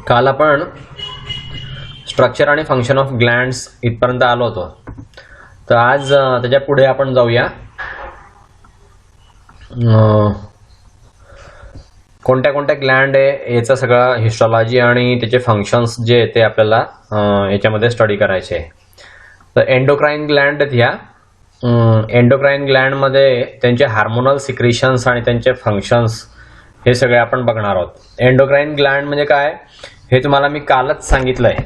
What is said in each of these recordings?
काल आपण स्ट्रक्चर आणि फंक्शन ऑफ ग्लँड्स इथपर्यंत आलो होतो. तर आज त्याच्या पुढे आपण जाऊया. कोणत्या कोणत्या ग्लँड आहे याचं सगळं हिस्टॉलॉजी आणि त्याचे फंक्शन्स जे ते आपल्याला याच्यामध्ये स्टडी करायचे आहे. तर एंडोक्राइन ग्लँड आहेत ह्या. एंडोक्राइन ग्लँडमध्ये त्यांचे हार्मोनल सिक्रिशन्स आणि त्यांचे फंक्शन्स हे सगळे आपण बघणार आहोत. एंडोक्राइन ग्लँड म्हणजे काय हे तुम्हाला मी कालच सांगितलंय,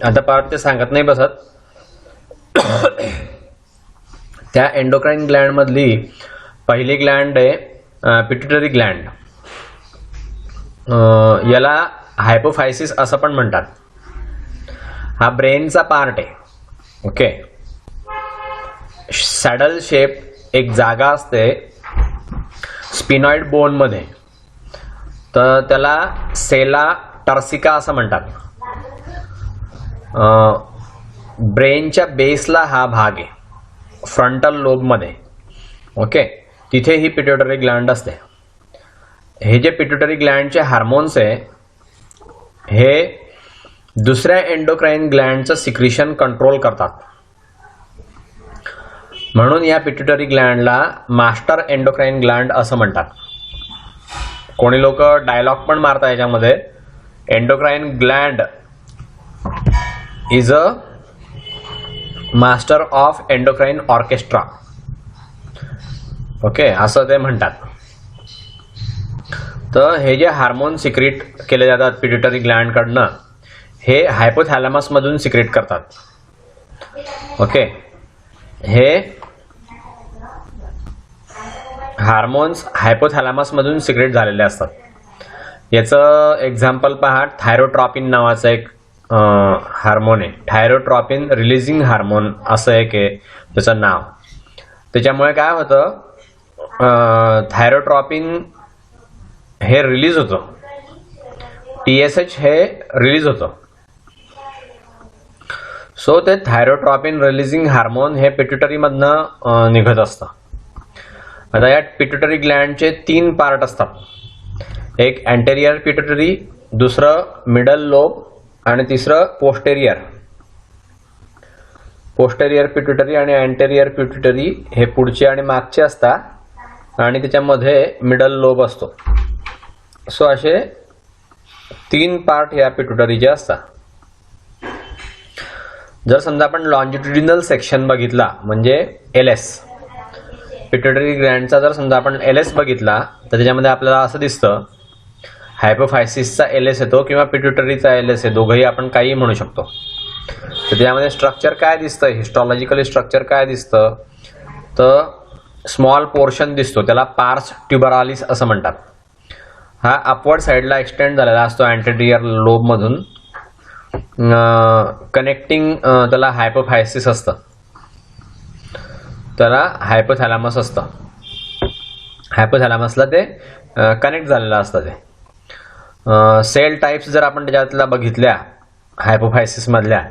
आता परत ते सांगत नाही बसत. त्या एंडोक्राइन ग्लँड मधली पहिली ग्लँड आहे पिट्युटरी ग्लँड. याला हायपोफायसिस असं पण म्हणतात. हा ब्रेनचा पार्ट आहे. ओके, सॅडल शेप एक जागा असते स्पिनॉइड बोन मध्ये, तर त्याला सेला टर्सिका असं म्हणतात. ब्रेनच्या बेसला हा भाग आहे फ्रंटल लोब मध्ये. ओके, तिथे ही पिट्युटरी ग्लँड असते. हे जे पिट्युटरी ग्लँडचे हार्मोन्स आहे हे दुसऱ्या एंडोक्राइन ग्लँडचं सिक्रिशन कंट्रोल करतात. म्हणून या पिट्युटरी ग्लँडला मास्टर एंडोक्राइन ग्लँड असं म्हणतात. कोणी लोक डायलॉग पण मारतात याच्यामध्ये, endocrine Gland is a master of endocrine orchestra. Okay, असं ते म्हणतात. तर हे जे हार्मोन सिक्रेट केले जातात पिट्युटरी ग्लँड कडनं हे हायपोथॅलॅमस मधून सिक्रेट करतात. ओके, हे हार्मोन्स हायपोथॅलॅमस मधून सिक्रेट झालेले असतात. याचं एक्झाम्पल पहा, थायरोट्रॉपिन नावाचं एक हार्मोन आहे. थायरोट्रॉपिन रिलीजिंग हार्मोन असं एक आहे त्याचं नाव. त्याच्यामुळे काय होतं, थायरोट्रॉपिन हे रिलीज होतं, TSH हे रिलीज होतं. सो ते थायरोट्रॉपिन रिलीजिंग हार्मोन हे पिट्युटरी मधनं निघत असतं. आता या पिट्युटरी ग्लँडचे 3 पार्ट असतात. एक अँटेरियर पिट्युटरी, दुसरं मिडल लोब आणि तिसरं पोस्टेरियर. पोस्टेरियर पिट्युटरी आणि अँटेरियर पिट्युटरी हे पुढचे आणि मागचे असतात आणि त्याच्यामध्ये मिडल लोब असतो. सो असे 3 पार्ट या पिट्युटरीचे असतात. जर समजा आपण लॉन्जिट्युडिनल सेक्शन बघितला म्हणजे LS पिट्युटरी ग्लँडचा, जर समजा आपण LS बघितला तर त्याच्यामध्ये आपल्याला असं दिसतं, हायपोफायसिसचा LS येतो किंवा पिट्युटरीचा LS आहे, दोघंही आपण काही म्हणू शकतो. तर त्यामध्ये स्ट्रक्चर काय दिसतं, हिस्टॉलॉजिकली स्ट्रक्चर काय दिसतं, तर स्मॉल पोर्शन दिसतो, त्याला पार्स ट्युबरालिस असं म्हणतात. हा अपवर्ड साईडला एक्सटेंड झालेला असतो अँटेरियर लोब मधून कनेक्टिंग, त्याला हायपोफायसिस असतं, त्याला हायपोथॅलॅमस असतं. हायपोथॅलॅमसला ते कनेक्ट झालेलं असतं. ते सेल टाइप्स जर आपण त्याच्यातल्या बघितल्या हायपोफायसिस मधल्या,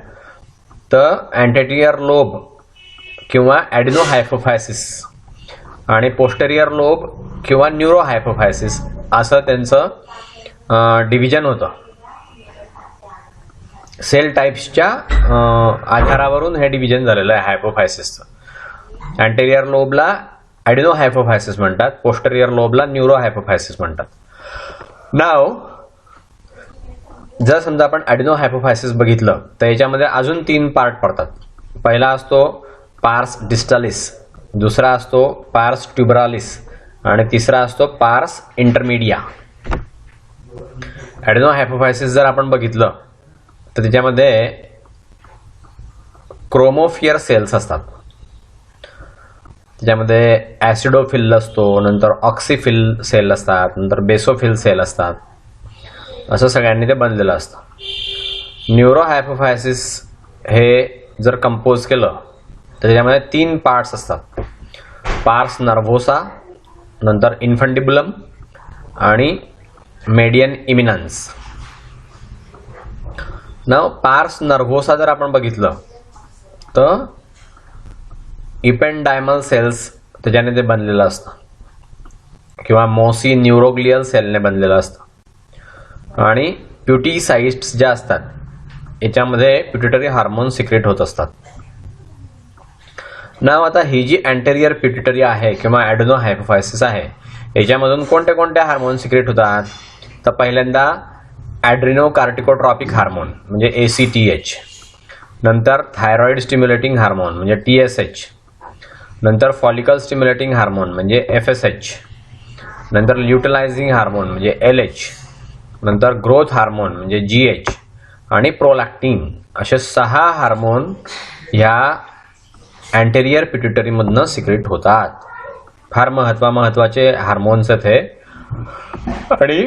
तर अँटेरियर लोब किंवा ॲडिनो हायपोफायसिस आणि पोस्टेरियर लोब किंवा न्यूरो हायपोफायसिस असं त्यांचं डिव्हिजन होतं. सेल टाइप्सच्या आधारावरून हे डिव्हिजन झालेलं आहे हायपोफायसिसचं. अँटेरियर लोबला ॲडिनो हायपोफायसिस म्हणतात, पोस्टेरियर लोबला न्यूरो हायपोफायसिस म्हणतात. नाव जर समजा आपण ॲडिनो हायपोफायसिस बघितलं तर याच्यामध्ये अजून 3 पार्ट पडतात. पहिला असतो पार्स डिस्टालिस, दुसरा असतो पार्स ट्युबरालिस आणि तिसरा असतो पार्स इंटरमीडिया. ॲडिनो हायपोफायसिस जर आपण बघितलं तर त्याच्यामध्ये क्रोमोफियर सेल्स असतात. त्याच्यामध्ये ॲसिडोफिल असतो, नंतर ऑक्सिफिल सेल असतात, नंतर बेसोफिल सेल असतात. असं सगळ्यांनी ते बनलेलं असतं. न्यूरो हायपोफायसिस हे जर कंपोज केलं तर त्याच्यामध्ये 3 पार्ट्स असतात. पार्स नर्व्होसा, नंतर इन्फंडिबुलम आणि मेडियन इमिनन्स. नाव पार्स नर्व्होसा जर आपण बघितलं तर इपेंडायमल सेल्स त्याच्याने ते बनलेलं असतं किंवा मोसी न्यूरोग्लियल सेलने बनलेलं असतं. आणि प्युटीसाइट्स ज्या असतात याच्यामध्ये पिट्युटरी हार्मोन सिक्रेट होत असतात. नाव आता ही जी अँटेरियर पिट्युटरी आहे किंवा ॲडेनो हायपोफायसिस आहे याच्यामधून कोणते कोणते हार्मोन सिक्रेट होतात, तर पहिल्यांदा ॲड्रिनो कार्टिकोट्रॉपिक हार्मोन म्हणजे ACTH, नंतर थायरॉइड स्टिम्युलेटिंग हार्मोन म्हणजे TSH, नंतर फॉलिकल स्टिम्युलेटिंग हार्मोन म्हणजे FSH, नंतर ल्युटिलायझिंग हार्मोन म्हणजे LH, नंतर ग्रोथ हार्मोन म्हणजे GH आणि प्रोलॅक्टिन असे 6 हार्मोन ह्या अँटेरियर पिट्युटरीमधनं सिक्रेट होतात. फार महत्वाचे हार्मोन्स आहेत हे. आणि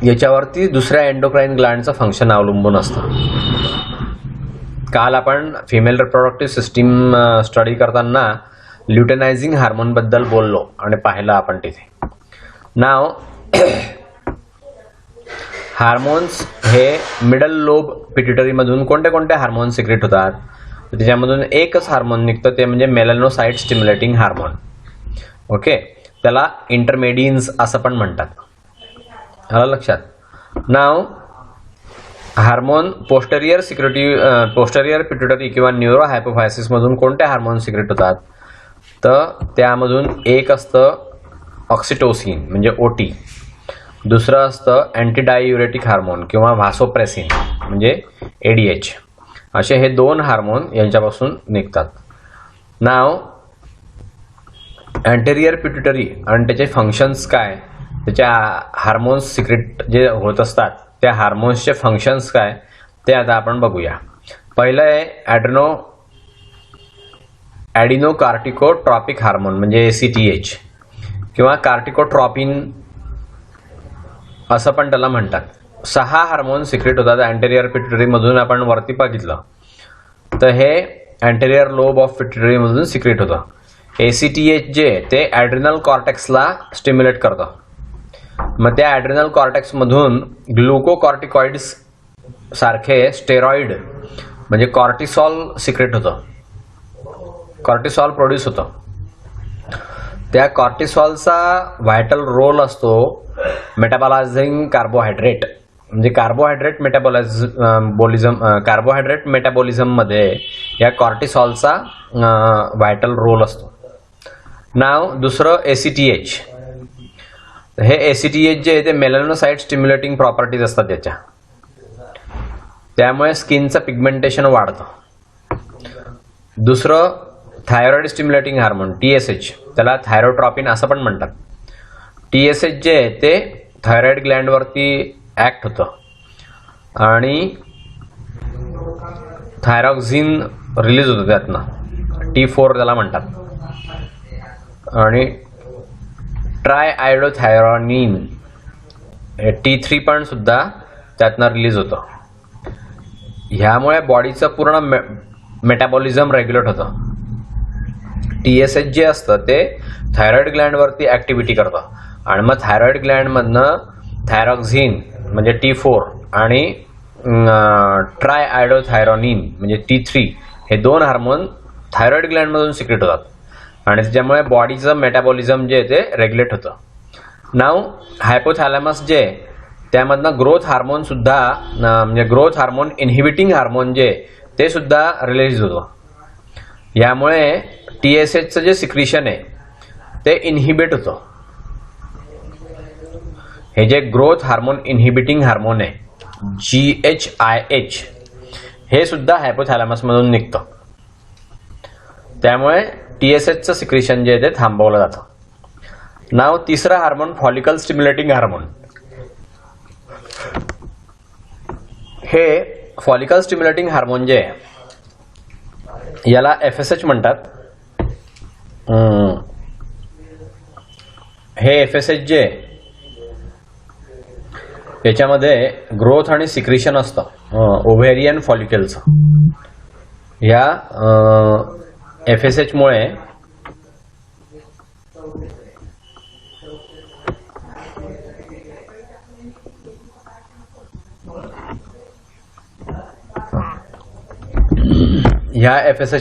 याच्यावरती दुसऱ्या एंडोक्राइन ग्लँडचं फंक्शन अवलंबून असतं. काल आपण फिमेल रिप्रोडक्टिव्ह सिस्टीम स्टडी करताना ल्युटेनायझिंग हार्मोन बद्दल बोललो आणि पाहिलं आपण तिथे. नाव हार्मोन्स हे मिडल लोब पिट्युटरीमधून कोणते कोणते हार्मोन सिक्रेट होतात, त्याच्यामधून एकच हार्मोन निघतं ते म्हणजे मेलॅनोसाइट स्टिम्युलेटिंग हार्मोन. ओके, त्याला इंटरमेडियन्स असं पण म्हणतात. आलं लक्षात. नाव हार्मोन पोस्टेरियर पिट्युटरी किंवा न्यूरो हायपोफायसिस मधून कोणते हार्मोन सिक्रेट होतात, तर त्यामधून एक असतं ऑक्सिटोसिन म्हणजे OT, दुसरं असतं अँटीडायुरेटिक हार्मोन किंवा व्हासोप्रेसिन म्हणजे ADH. असे हे 2 हार्मोन यांच्यापासून निघतात. नाव अँटेरियर पिट्युटरी आणि त्याचे फंक्शन्स काय, त्याच्या हार्मोन्स सिक्रेट जे होत असतात त्या हार्मोन्सचे फंक्शन्स काय ते आता आपण बघूया. पहिलं आहे ॲडिनो कार्टिकोट्रॉपिक हार्मोन म्हणजे ACTH किंवा कार्टिकोट्रॉपिन असं पण त्याला म्हणतात. 6 हार्मोन सिक्रेट होतात अँटेरियर पिट्युटरी मधून. आपण वरती बघितलं तर हे अँटेरियर लोब ऑफ पिट्युटरी मधून सिक्रेट होतं. ACTH जे ते ॲड्रिनल कॉर्टेक्सला स्टिम्युलेट करतं. मग त्या ॲड्रिनल कॉर्टेक्स मधून ग्लुकोकॉर्टिकॉइड्स सारखे स्टेरॉइड म्हणजे कॉर्टिसॉल सिक्रेट होतं, कॉर्टिसॉल प्रोड्यूस होतं. त्या कॉर्टिसॉलचा व्हायटल रोल असतो मेटाबॉलायझिंग कार्बोहायड्रेट म्हणजे कार्बोहायड्रेट मेटाबॉलिझम मध्ये या कॉर्टिसॉलचा व्हायटल रोल असतो. नाव दुसरं ACTH. हे ACTH जे आहे ते मेलॅनोसाइट स्टिम्युलेटिंग प्रॉपर्टीज असतात त्याच्या, त्यामुळे स्किनचं पिगमेंटेशन वाढतं. दुसरं थायरॉइड स्टिम्युलेटिंग हार्मोन TSH, त्याला थायरोट्रॉपिन असं पण म्हणतात. TSH जे आहे ते थायरॉइड ग्लँडवरती ऍक्ट होतं आणि थायरॉक्झिन रिलीज होतं त्यातनं, T4 त्याला म्हणतात. आणि ट्रायआयोडोथायरॉनिन T3 पण सुद्धा त्यातनं रिलीज होतं. ह्यामुळे बॉडीचं पूर्ण मेटाबॉलिझम रेग्युलेट होतं. TSH जे असतं ते थायरॉइड ग्लँडवरती ऍक्टिव्हिटी करतं आणि मग थायरॉइड ग्लँडमधनं थायरॉक्झिन म्हणजे T4 आणि ट्रायआयोडोथायरॉनिन म्हणजे T3 हे 2 हार्मोन थायरॉइड ग्लँडमधून सिक्रेट होतात आणि त्याच्यामुळे बॉडीचं मेटाबॉलिझम जे आहे ते रेग्युलेट होतं. नाव हायपोथॅलॅमस जे त्यामधनं ग्रोथ हार्मोन सुद्धा म्हणजे ग्रोथ हार्मोन इन्हिबिटिंग हार्मोन जे ते सुद्धा रिलीज होतं. यामुळे TSHचं जे सिक्रिशन आहे ते इन्हिबिट होतं. हे जे ग्रोथ हार्मोन इन्हिबिटिंग हार्मोन आहे GHIH हे सुद्धा हायपोथॅलॅमस मधून निघतं. त्यामुळे TSHचं सिक्रिशन जे आहे ते थांबवलं जातं. नाव तिसरं हार्मोन फॉलिकल स्टिम्युलेटिंग हार्मोन. हे फॉलिकल स्टिम्युलेटिंग हार्मोन जे आहे याला FSH म्हणतात. हे FSH जे याच्यामध्ये ग्रोथ आणि सिक्रिशन असतं ओव्हेरियन फॉलिकलचं. या FSH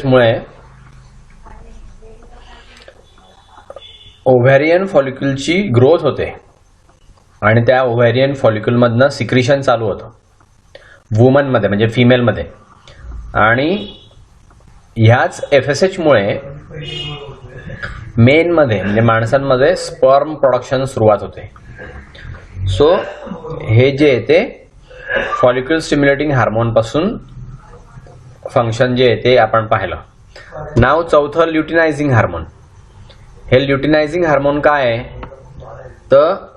मुळे ओव्हेरियन फॉलिकलची ग्रोथ होते आणि त्या ओव्हॅरियन फॉलिक्युलमधनं सिक्रिशन चालू होतं वुमनमध्ये म्हणजे फिमेलमध्ये. आणि ह्याच FSHमुळे मेनमध्ये म्हणजे माणसांमध्ये स्पर्म प्रोडक्शन सुरुवात होते. सो हे जे ते फॉलिक्युल स्टिम्युलेटिंग हार्मोन पासून फंक्शन जे ते आपण पाहिलं. नाव चौथं ल्युटिनायझिंग हार्मोन. हे ल्युटिनायझिंग हार्मोन काय आहे तर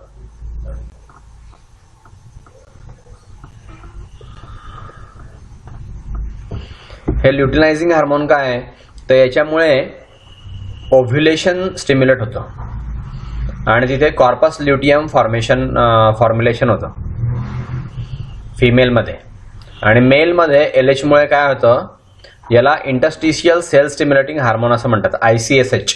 तर याच्यामुळे ओव्ह्युलेशन स्टिम्युलेट होतं आणि तिथे कॉर्पस ल्युटियम फॉर्म्युलेशन होतं फिमेलमध्ये. आणि मेलमध्ये LH मुळे काय होतं, याला इंटरस्टिशियल सेल स्टिम्युलेटिंग हार्मोन असं म्हणतात, ICSH.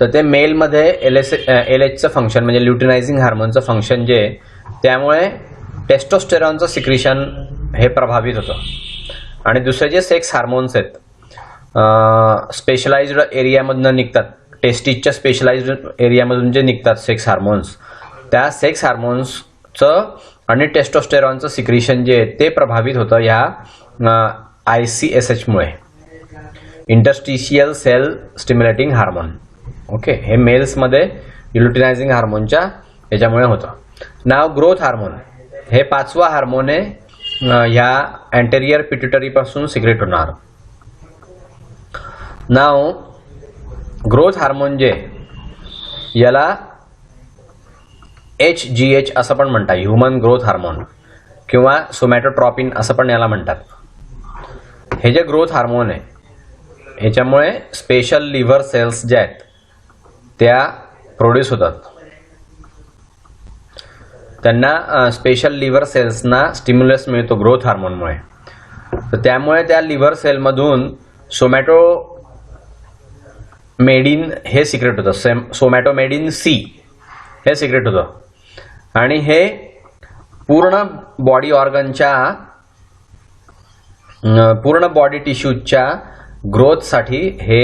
तर ते मेलमध्ये LHचं फंक्शन म्हणजे ल्युटिनायझिंग हार्मोनचं फंक्शन जे त्यामुळे टेस्टोस्टेरॉनचं सिक्रिशन हे प्रभावित होतं. आणि दुसरे जे सेक्स हार्मोन्स आहेत स्पेशलाइज्ड एरियामधून निघतात, टेस्टिसच्या स्पेशलाइज्ड एरियामधून जे निघतात सेक्स हार्मोन्स, त्या सेक्स हार्मोन्सचं आणि टेस्टोस्टेरॉनचं सिक्रिशन जे ते प्रभावित होतं ह्या ICSH मुळे, interstitial cell stimulating hormone. Okay, हे मेल्समध्ये ल्युटिनायझिंग हार्मोनच्या याच्यामुळे होतं. नाव ग्रोथ हार्मोन. हे 5वा हार्मोन आहे ह्या अँटेरियर पिट्युटरी पासून सिक्रेट होणार. नाव ग्रोथ हार्मोन जे याला HGH असं पण म्हणतात, ह्युमन ग्रोथ हार्मोन किंवा सोमॅटोट्रॉपिन असं पण याला म्हणतात. हे जे ग्रोथ हार्मोन आहे ह्याच्यामुळे स्पेशल लिव्हर सेल्स ज्या आहेत त्या प्रोड्यूस होतात. त्यांना स्पेशल लिव्हर सेल्सना स्टिम्युलस मिळतो ग्रोथ हार्मोनमुळे. तर त्यामुळे त्या लिव्हर सेलमधून सोमॅटोमेडिन हे सिक्रेट होतं, सोमॅटोमेडिन C हे सिक्रेट होतं. आणि हे पूर्ण बॉडी ऑर्गनच्या पूर्ण बॉडी टिश्यूच्या ग्रोथसाठी हे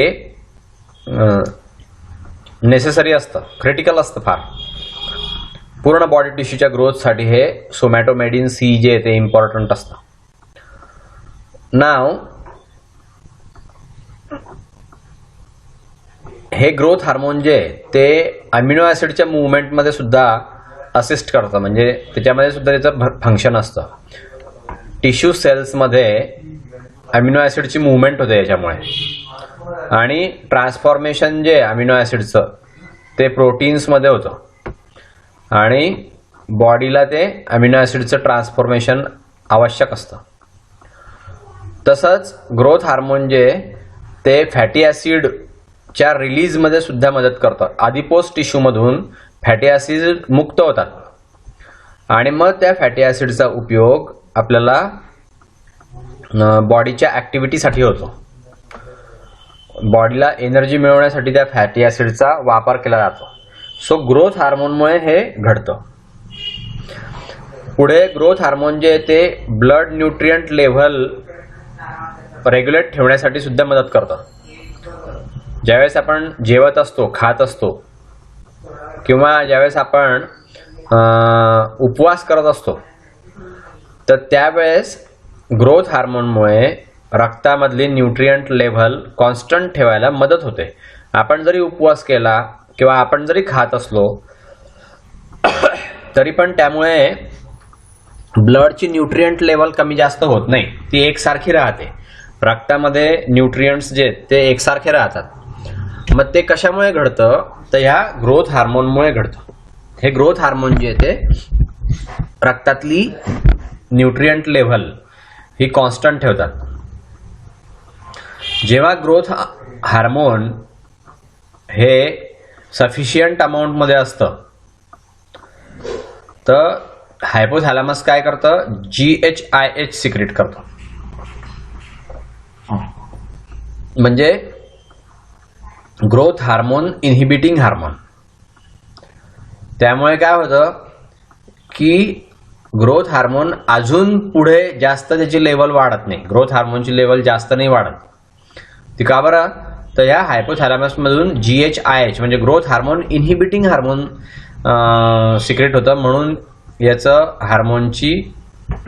नेसेसरी असतं, क्रिटिकल असतं फार. पूर्ण बॉडी टिश्यूच्या ग्रोथसाठी हे सोमॅटोमेडिन C जे ते इम्पॉर्टंट असतं. नाव हे ग्रोथ हार्मोन जे ते अमिनो ऍसिडच्या मुवमेंटमध्ये सुद्धा असिस्ट करतं, म्हणजे त्याच्यामध्ये सुद्धा त्याचं फंक्शन असतं. टिश्यू सेल्समध्ये अमिनो ऍसिडची मुवमेंट होते याच्यामुळे. आणि ट्रान्सफॉर्मेशन जे अमिनो ऍसिडचं ते प्रोटीन्समध्ये होतं आणि बॉडीला ते अमिनो ऍसिडचं ट्रान्सफॉर्मेशन आवश्यक असतं. तसंच ग्रोथ हार्मोन जे ते फॅटी ॲसिडच्या रिलीजमध्ये सुद्धा मदत करतं. आदिपोस टिश्यूमधून फॅटी ॲसिड मुक्त होतात आणि मग त्या फॅटी ॲसिडचा उपयोग आपल्याला बॉडीच्या ॲक्टिव्हिटीसाठी होतो. बॉडीला एनर्जी मिळवण्यासाठी त्या फॅटी ॲसिडचा वापर केला जातो. सो ग्रोथ हार्मोनमुळे हे घडतं. पुढे ग्रोथ हार्मोन जे ते ब्लड न्यूट्रिएंट लेव्हल रेग्युलेट ठेवण्यासाठी सुद्धा मदत करतं. ज्यावेळेस आपण जेवत असतो, खात असतो किंवा ज्यावेळेस आपण उपवास करत असतो तर त्यावेळेस ग्रोथ हार्मोनमुळे रक्तामधली न्यूट्रिएंट लेव्हल कॉन्स्टंट ठेवायला मदत होते. आपण जरी उपवास केला किंवा आपण जरी खात असलो तरी पण त्यामुळे ब्लडची न्यूट्रिएंट लेव्हल कमी जास्त होत नाही, ती एकसारखी राहते. रक्तामध्ये न्यूट्रिएंट्स जे ते एकसारखे राहतात. मग ते कशामुळे घडतं तर ह्या ग्रोथ हार्मोनमुळे घडतं. हे ग्रोथ हार्मोन जे ते रक्तातली न्यूट्रिएंट लेव्हल ही कॉन्स्टंट ठेवतात. जेव्हा ग्रोथ हार्मोन हे सफिशियंट अमाऊंटमध्ये असतं तर हायपोथॅलॅमस काय करतं, GHIH सिक्रेट करतं. म्हणजे ग्रोथ हार्मोन इनहिबिटिंग हार्मोन. त्यामुळे काय होतं की ग्रोथ हार्मोन अजून पुढे जास्त त्याची लेवल वाढत नाही, ग्रोथ हार्मोनची लेवल जास्त नाही वाढत. ती का बरं तर या हायपोथॅलॅमसमधून GHIH म्हणजे growth hormone inhibiting hormone secrete होतं, म्हणून याचं हार्मोनची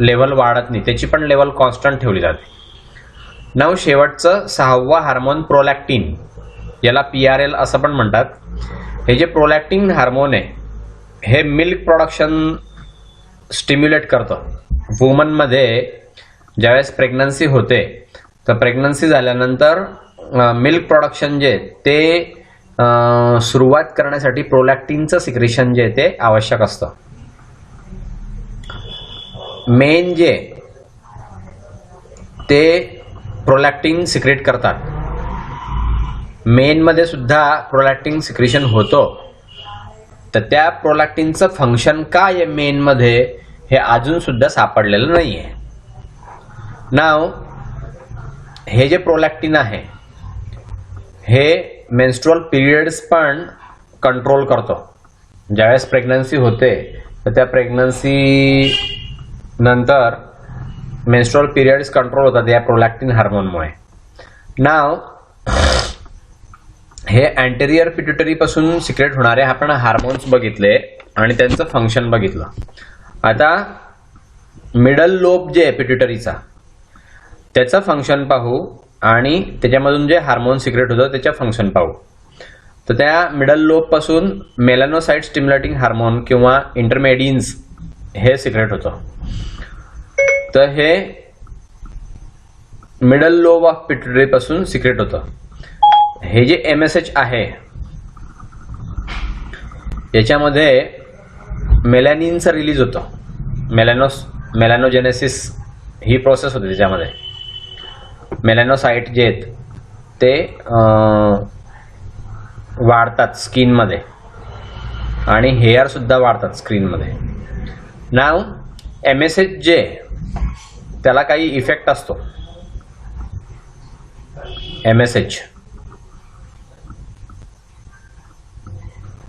लेवल वाढत नाही, त्याची पण लेवल कॉन्स्टंट ठेवली जाते. नाव शेवटचं 6वं हार्मोन प्रोलॅक्टिन, याला PRL असं पण म्हणतात. हे जे प्रोलॅक्टिन हार्मोन आहे हे मिल्क प्रोडक्शन स्टिम्युलेट करतं. वुमनमध्ये ज्यावेळेस प्रेग्नन्सी होते तर प्रेग्नन्सी झाल्यानंतर मिल्क प्रोडक्शन जे ते सुरुवात करण्यासाठी प्रोलॅक्टिनचं सिक्रेशन जे ते आवश्यक असतं. मेन जे ते प्रोलॅक्टिन सिक्रेट करतात. मेनमध्ये सुद्धा प्रोलॅक्टिन सिक्रेशन होतो, तर त्या प्रोलॅक्टिनचं फंक्शन काय आहे मेनमध्ये हे अजून सुद्धा सापडलेलं नाही आहे. नाव हे जे प्रोलॅक्टिन आहे हे मेन्स्ट्रुअल पिरियड्स पण कंट्रोल करतो. ज्यावेळेस प्रेग्नन्सी होते तर त्या प्रेग्नन्सी नंतर मेन्स्ट्रुअल पिरियड्स कंट्रोल होतात या प्रोलॅक्टिन हार्मोनमुळे. नाव हे अँटेरियर पिट्युटरी पासून सिक्रेट होणारे आपण हार्मोन्स बघितले आणि त्यांचं फंक्शन बघितलं. आता मिडल लोब जे आहे पिट्युटरीचा त्याचं फंक्शन पाहू आणि त्याच्यामधून जे हार्मोन सिक्रेट होतं त्याचं फंक्शन पाहू. तर त्या मिडल लोब पासून मेलॅनोसाइट स्टिम्युलेटिंग हार्मोन किंवा इंटरमेडिन्स हे सिक्रेट होतं. तर हे मिडल लोब ऑफ पिट्युटरी पासून सिक्रेट होतं. हे जे MSH आहे याच्यामध्ये मेलॅनिनचं रिलीज होतं. मेलॅनोजेनेसिस ही प्रोसेस होते. त्याच्यामध्ये मेलॅनोसाइट जे आहेत ते वाढतात स्किनमध्ये आणि हेअर सुद्धा वाढतात स्किनमध्ये. नाव MSH जे त्याला काही इफेक्ट असतो.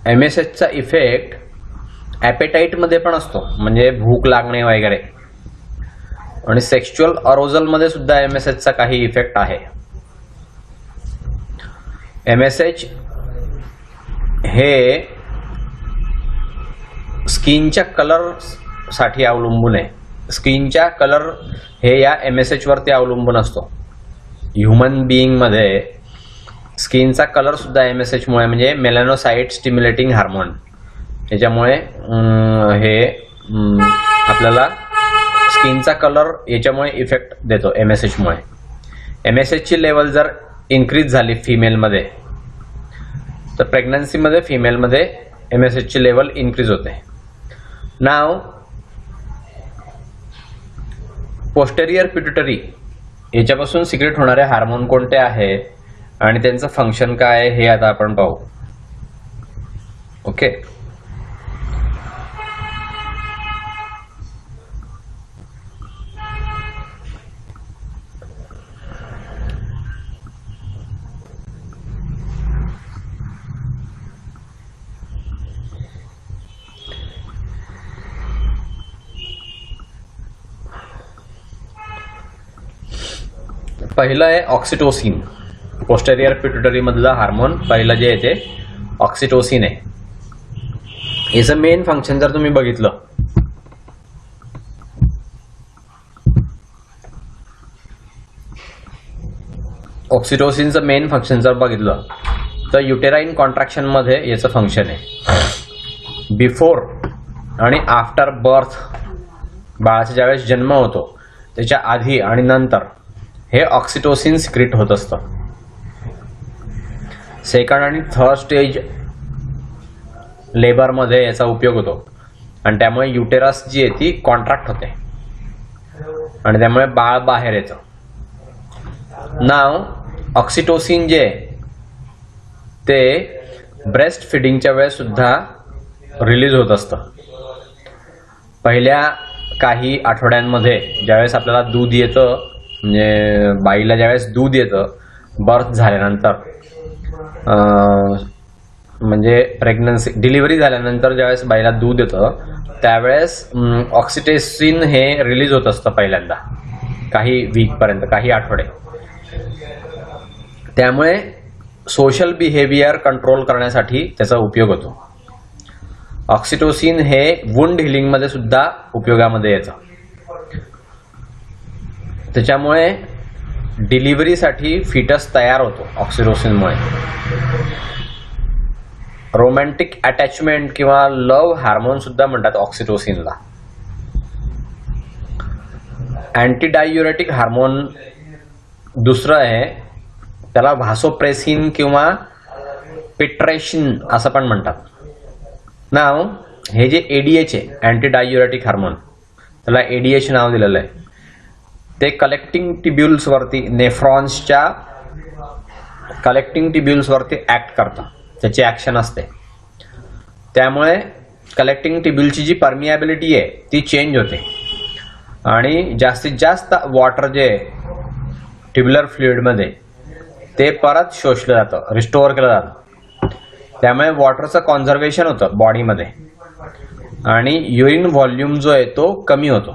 MSHचा इफेक्ट ॲपेटाईटमध्ये पण असतो, म्हणजे भूक लागणे वगैरे, आणि सेक्शुअल अरोजलमध्ये सुद्धा MSHचा काही इफेक्ट आहे. MSH हे स्किनच्या कलर साठी अवलंबून आहे. स्किनच्या कलर हे या MSH वरती अवलंबून असतो. ह्युमन बिईंगमध्ये स्किनचा कलर सुद्धा MSH मुळे, म्हणजे मेलॅनोसाइट स्टिम्युलेटिंग हार्मोन, याच्यामुळे हे आपल्याला स्किनचा कलर याच्यामुळे इफेक्ट देतो MSH मुळे. MSH ची लेवल जर इन्क्रीज झाली फिमेलमध्ये तर प्रेग्नन्सीमध्ये फिमेलमध्ये MSH ची लेवल इन्क्रीज होते. नाव पोस्टेरियर पिट्युटरी याच्यापासून सिक्रेट होणारे हार्मोन कोणते आहे आणि त्यांचं फंक्शन काय हे आता आपण पाहू. ओके. पहिलं आहे ऑक्सिटोसिन. पोस्टेरियर पिट्युटरी मधला हार्मोन पहिलं जे आहे ते ऑक्सिटोसिन आहे. याचं मेन फंक्शन जर तुम्ही बघितलं ऑक्सिटोसिनचं मेन फंक्शन जर बघितलं तर युटेराइन कॉन्ट्रॅक्शन मध्ये याचं फंक्शन आहे. बिफोर आणि आफ्टर बर्थ, बाळाचा ज्यावेळेस जन्म होतो त्याच्या आधी आणि नंतर हे ऑक्सिटोसिन सिक्रेट होत असतं. सेकंड आणि थर्ड स्टेज लेबरमध्ये याचा उपयोग होतो आणि त्यामुळे युटेरस जी आहे ती कॉन्ट्रॅक्ट होते आणि त्यामुळे बाळ बाहेर येतं. नाव ऑक्सिटोसिन जे ते ब्रेस्ट फिडिंगच्या वेळेस सुद्धा रिलीज होत असतं. पहिल्या काही आठवड्यांमध्ये ज्यावेळेस आपल्याला दूध येतं, म्हणजे बाईला ज्यावेळेस दूध येतं बर्थ झाल्यानंतर, म्हणजे प्रेग्नन्सी डिलिव्हरी झाल्यानंतर ज्यावेळेस बाईला दूध येतं त्यावेळेस ऑक्सिटोसिन हे रिलीज होत असतं पहिल्यांदा काही वीकपर्यंत, काही आठवडे. त्यामुळे सोशल बिहेवियर कंट्रोल करण्यासाठी त्याचा उपयोग होतो. ऑक्सिटोसिन हे वुंड हिलिंगमध्ये सुद्धा उपयोगामध्ये येतं. त्याच्यामुळे डिलिव्हरीसाठी फिटस तयार होतो ऑक्सिटोसिनमुळे. रोमॅन्टिक अटॅचमेंट किंवा लव्ह हार्मोन सुद्धा म्हणतात ऑक्सिटोसिनला. अँटीडायुरेटिक हार्मोन दुसरं आहे, त्याला व्हासोप्रेसिन किंवा पिट्रेशिन असं पण म्हणतात. नाव हे जे एडीएच आहे अँटीडायुरेटिक हार्मोन, त्याला एडीएच नाव दिलेलं आहे. ते कलेक्टिंग टिब्युल्सवरती, नेफ्रॉन्सच्या कलेक्टिंग टिब्युल्सवरती ऍक्ट करतं, त्याची ऍक्शन असते. त्यामुळे कलेक्टिंग टिब्युलची जी परमिएबिलिटी आहे ती चेंज होते आणि जास्तीत जास्त वॉटर जे ट्युब्युलर फ्लुइडमध्ये ते परत शोषलं जातं, रिस्टोअर केलं जातं. त्यामुळे वॉटरचं कॉन्झर्वेशन होतं बॉडीमध्ये आणि युरिन व्हॉल्यूम जो आहे तो कमी होतो.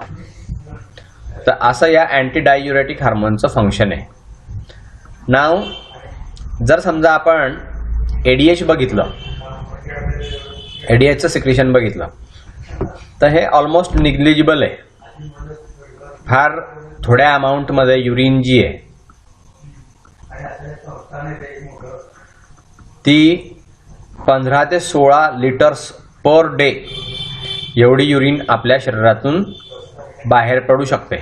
तर असं या अँटीडायुरेटिक हार्मोनचं फंक्शन आहे. नाव जर समजा आपण एडीएच बघितलं, एडीएचचं सिक्रेशन बघितलं, तर हे ऑलमोस्ट निग्लिजिबल आहे. फार थोड्या अमाऊंटमध्ये युरिन जी आहे ती 15 ते 16 लिटर्स पर डे एवढी युरिन आपल्या शरीरातून बाहेर पडू शकते.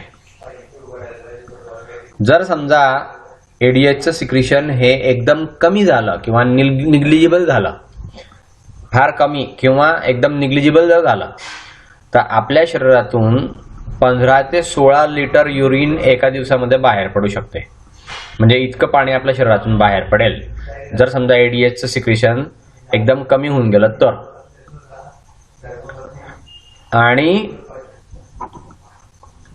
जर समजा एडीएचचं सिक्रेशन हे एकदम कमी झालं किंवा निग्लिजिबल झालं, फार कमी किंवा एकदम निग्लिजिबल जर झालं, तर आपल्या शरीरातून 15 ते 16 लिटर युरिन एका दिवसामध्ये बाहेर पडू शकते. म्हणजे इतकं पाणी आपल्या शरीरातून बाहेर पडेल जर समजा एडीएचचं सिक्रेशन एकदम कमी होऊन गेलं तर. आणि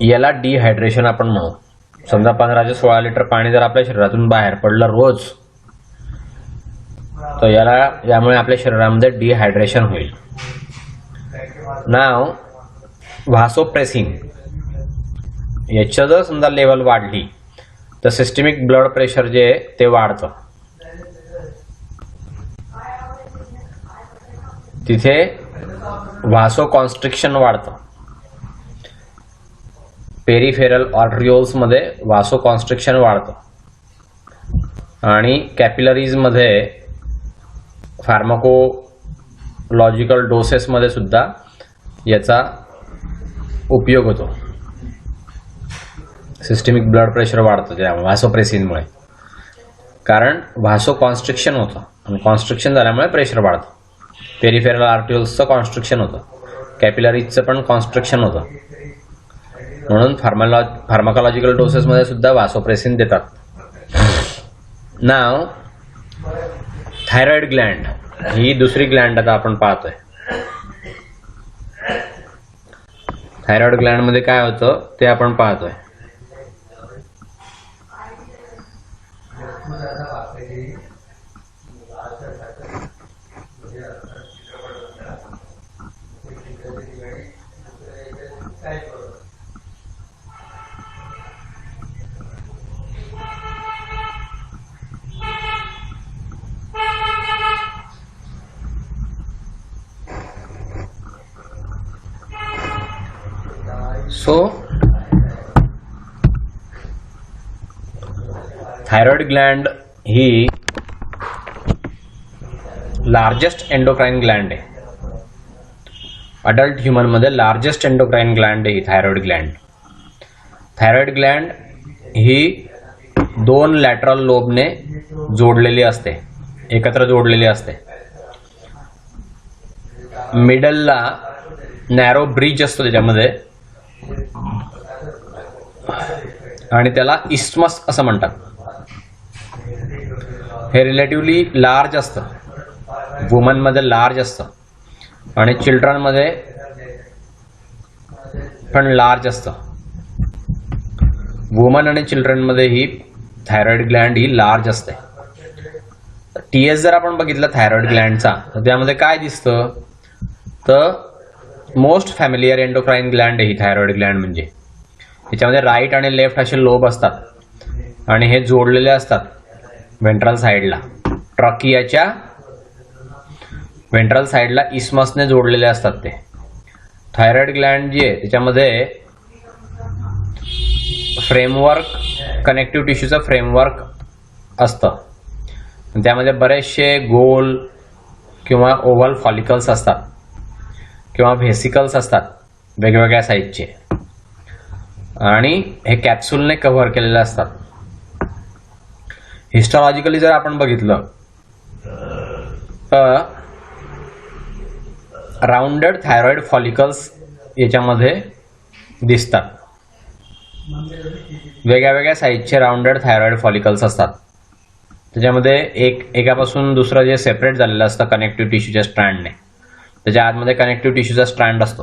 याला डिहायड्रेशन आपण म्हणू. समजा 15 ते 16 लिटर पाणी जर आपल्या शरीरातून बाहेर पडलं रोज, तर यामुळे आपल्या शरीरामध्ये डिहायड्रेशन होईल. नाव व्हासोप्रेसिन याच्या जर समजा लेवल वाढली तर सिस्टमिक ब्लड प्रेशर जे आहे ते वाढतं. तिथे व्हासो कॉन्स्ट्रिक्शन वाढतं. पेरिफेरल आर्टरिओल्स मध्ये व्हासो कॉन्स्ट्रिक्शन वाढतं आणि कॅपिलरीज मध्ये फार्माकोलॉजिकल डोसेस मध्ये सुद्धा याचा उपयोग होतो. सिस्टमिक ब्लड प्रेशर वाढतं त्या व्हासोप्रेसिनमुळे, कारण व्हासो कॉन्स्ट्रिक्शन होतं आणि कॉन्स्ट्रिक्शन झाल्यामुळे प्रेशर वाढतं. पेरिफेरल आर्टरिओल्सचं कॉन्स्ट्रिक्शन होतं, कॅपिलरीजचं पण कॉन्स्ट्रिक्शन होतं. म्हणून फार्माकोलॉजिकल डोसेसमध्ये सुद्धा व्हासोप्रेसिन देतात. नाव थायरॉइड ग्लँड ही दुसरी ग्लँड आता आपण पाहतोय. थायरॉइड ग्लँड मध्ये काय होतं ते आपण पाहतोय. सो थायरॉइड ग्लँड ही लार्जेस्ट एंडोक्राइन ग्लँड आहे. अडल्ट ह्युमन मध्ये लार्जेस्ट एंडोक्राइन ग्लँड आहे ही थायरॉइड ग्लँड. थायरॉइड ग्लँड ही 2 लॅटरल लोबने जोडलेली असते, एकत्र जोडलेली असते. मिडलला नॅरो ब्रिज असतो त्याच्यामध्ये आणि त्याला इस्टमस असं म्हणतात. हे रिलेटिव्हली लार्ज असतं, वुमन मध्ये लार्ज असतं आणि चिल्ड्रन मध्ये पण लार्ज असतं. वुमन आणि चिल्ड्रन मध्ये ही थायरॉइड ग्लँड ही लार्ज असते. टीएस जर आपण बघितलं थायरॉइड ग्लँडचा तर त्यामध्ये काय दिसतं, तर मोस्ट फॅमिलियर एंडोक्राइन ग्लँड आहे ही थायरॉइड ग्लँड. म्हणजे याच्यामध्ये राईट आणि लेफ्ट असे लोब असतात आणि हे जोडलेले असतात व्हेंट्रल साईडला. ट्रकियाच्या वेंट्रल साईडला इस्मसने जोडलेले असतात. ते थायरॉइड ग्लँड जी आहे त्याच्यामध्ये फ्रेमवर्क, कनेक्टिव्ह टिश्यूचं फ्रेमवर्क असतं. त्यामध्ये बरेचसे गोल किंवा ओव्हल फॉलिकल्स असतात किंवा व्हेसिकल्स असतात वेगवेगळ्या साईजचे, आणि हे कॅप्सूलने कव्हर केलेले असतात. हिस्टॉलॉजिकली जर आपण बघितलं तर राऊंडेड थायरॉइड फॉलिकल्स याच्यामध्ये दिसतात. वेगळ्या वेगळ्या साईजचे राऊंडेड थायरॉइड फॉलिकल्स असतात. त्याच्यामध्ये एकापासून दुसरं जे सेपरेट झालेलं असतं कनेक्टिव्ह टिश्यूच्या स्ट्रँडने, त्याच्या आतमध्ये कनेक्टिव्ह टिश्यूचा स्ट्रँड असतो.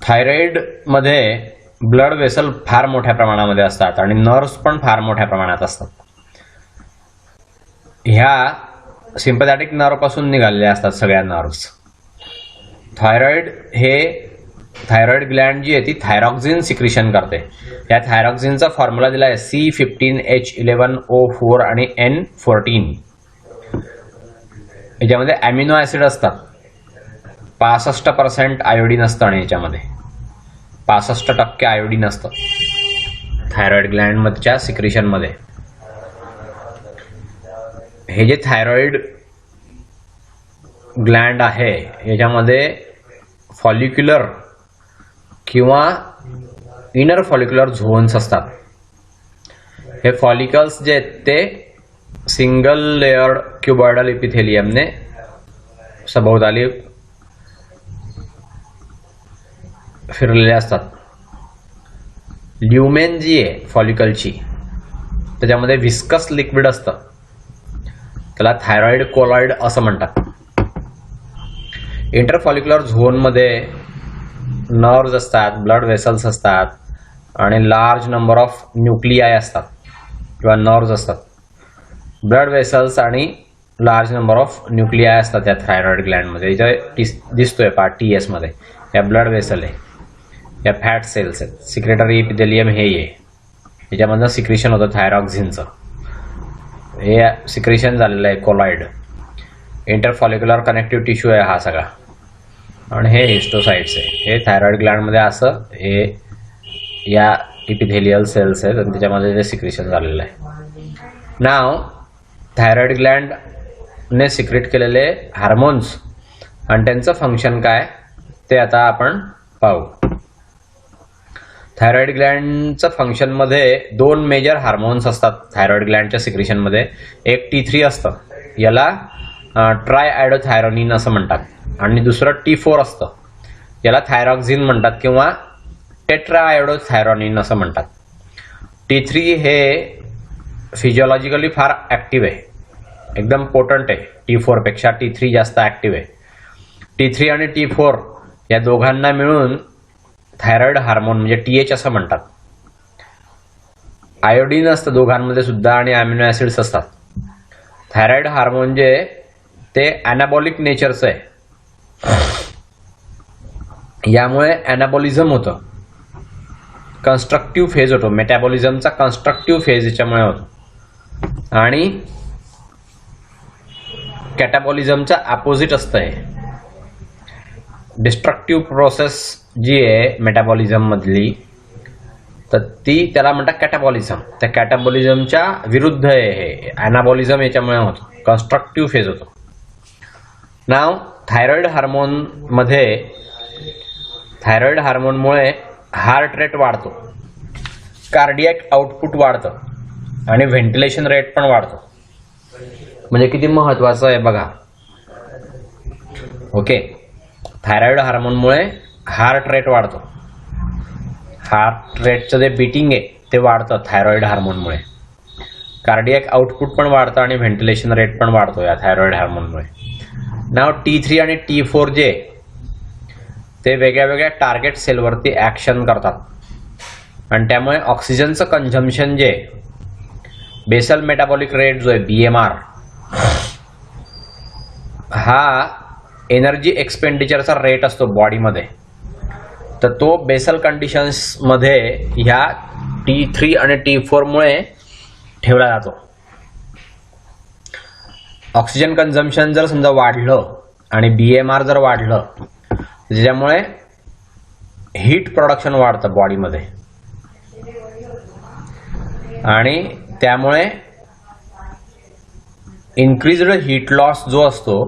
थायरॉइडमध्ये ब्लड वेसल फार मोठ्या प्रमाणामध्ये असतात आणि नर्व्स पण फार मोठ्या प्रमाणात असतात. ह्या सिम्पॅथॅटिक नर्व पासून निघालेल्या असतात सगळ्या नर्व्स. थायरॉइड ग्लँड जी आहे ती थायरॉक्झिन सिक्रिशन करते. या थायरॉक्झिनचा फॉर्म्युला दिला आहे C15H11O4 आणि N14. याच्यामध्ये अमिनो ऍसिड असतात. 65% आयोडीन असतं आणि याच्यामध्ये 65% आयोडीन असतं थायरॉइड ग्लँड मधच्या सिक्रिशन मध्ये. हे जे थायरॉइड ग्लँड आहे याच्यामध्ये फॉलिक्युलर किंवा इनर फॉलिक्युलर झोन्स असतात. हे फॉलिकल्स जे आहेत ते सिंगल लेयर्ड क्युबॉइडल इपिथेलियमने सभोवताली फिरलेले असतात. ल्युमेन जी आहे फॉलिकलची त्याच्यामध्ये व्हिस्कस लिक्विड असतं, त्याला थायरॉइड कोलॉइड असं म्हणतात. इंटरफॉलिक्युलर झोनमध्ये नर्व्स असतात, ब्लड वेसल्स असतात आणि लार्ज नंबर ऑफ न्यूक्लियाय असतात किंवा नर्व्स असतात. ब्लड वेसल्स आणि लार्ज नंबर ऑफ न्यूक्लियाय असतात त्या थायरॉइड ग्लँडमध्ये. इथे दिसतोय पार्ट TS मध्ये या ब्लड वेसल आहे, या फॅट सेल्स आहेत. सिक्रेटरी इपिथेलियम हे याच्यामधनं सिक्रिशन होतं थायरॉक्झिनचं. हे सिक्रिशन झालेलं आहे कोलॉइड. इंटरफॉलिक्युलर कनेक्टिव्ह टिश्यू आहे हा सगळा, आणि हे हिस्टोसाइट्स आहे. हे थायरॉइड ग्लँडमध्ये असं हे या इपिथेलियल सेल्स आहेत आणि त्याच्यामध्ये ते सिक्रिशन झालेलं आहे. नाव थायरॉइड ग्लँडने सिक्रेट केलेले हार्मोन्स आणि त्यांचं फंक्शन काय ते आता आपण पाहू. थायरॉइड ग्लँडचं फंक्शनमध्ये 2 मेजर हार्मोन्स असतात थायरॉइड ग्लँडच्या सिक्रिशनमध्ये. एक T3 असतं, याला ट्रायआयडोथायरोनिन असं म्हणतात, आणि दुसरं T4 असतं, याला थायरॉक्झिन म्हणतात किंवा टेट्राआयडोथायरोनिन असं म्हणतात. T3 हे फिजिओलॉजिकली फार ऍक्टिव्ह आहे, एकदम पोटंट आहे. T4 पेक्षा T3 जास्त ऍक्टिव्ह आहे. T3 आणि T4 या दोघांना मिळून थायरॉइड हार्मोन म्हणजे TH असं म्हणतात. आयोडीन असतं दोघांमध्ये सुद्धा आणि अमिनो ऍसिड्स असतात. थायरॉइड हार्मोन जे ते अॅनाबॉलिक नेचरचं आहे. यामुळे अॅनाबॉलिझम होतं, कन्स्ट्रक्टिव्ह फेज होतो. मेटाबॉलिझमचा कन्स्ट्रक्टिव्ह फेज याच्यामुळे होतो, आणि कॅटाबॉलिझमचा अपोजिट असतं. हे डिस्ट्रक्टिव्ह प्रोसेस जी आहे मेटाबॉलिझम मधली, तर ती त्याला म्हणतात कॅटाबॉलिझम. त्या कॅटाबॉलिझमच्या विरुद्ध आहे हे अॅनाबॉलिझम. याच्यामुळे होतो, कन्स्ट्रक्टिव्ह फेज होतो. नाव थायरॉइड हार्मोनमुळे हार्ट रेट वाढतो, कार्डियक आउटपुट वाढतं आणि व्हेंटिलेशन रेट पण वाढतो. म्हणजे किती महत्वाचं आहे बघा. ओके, थायरॉइड हार्मोनमुळे हार्ट रेट वाढतो. हार्ट रेटचं जे बीटिंग आहे ते वाढतं थायरॉइड हार्मोनमुळे. कार्डियक आउटपुट पण वाढतं आणि व्हेंटिलेशन रेट पण वाढतो या थायरॉइड हार्मोनमुळे. नाव T3 आणि T4 जे ते वेगळ्या वेगळ्या टार्गेट सेलवरती ऍक्शन करतात, आणि त्यामुळे ऑक्सिजनचं कंझम्पशन जे बेसल मेटाबॉलिक रेट जो आहे BMR, हा एनर्जी एक्सपेंडिचरचा रेट असतो बॉडीमध्ये. तर तो बेसल कंडिशन्स मध्ये ह्या T3 आणि T4 मुळे ठेवला जातो. ऑक्सिजन कन्झम्पशन जर समजा वाढलं आणि BMR जर वाढलं त्याच्यामुळे हीट प्रोडक्शन वाढतं बॉडीमध्ये आणि त्यामुळे इन्क्रीज्ड हीट लॉस जो असतो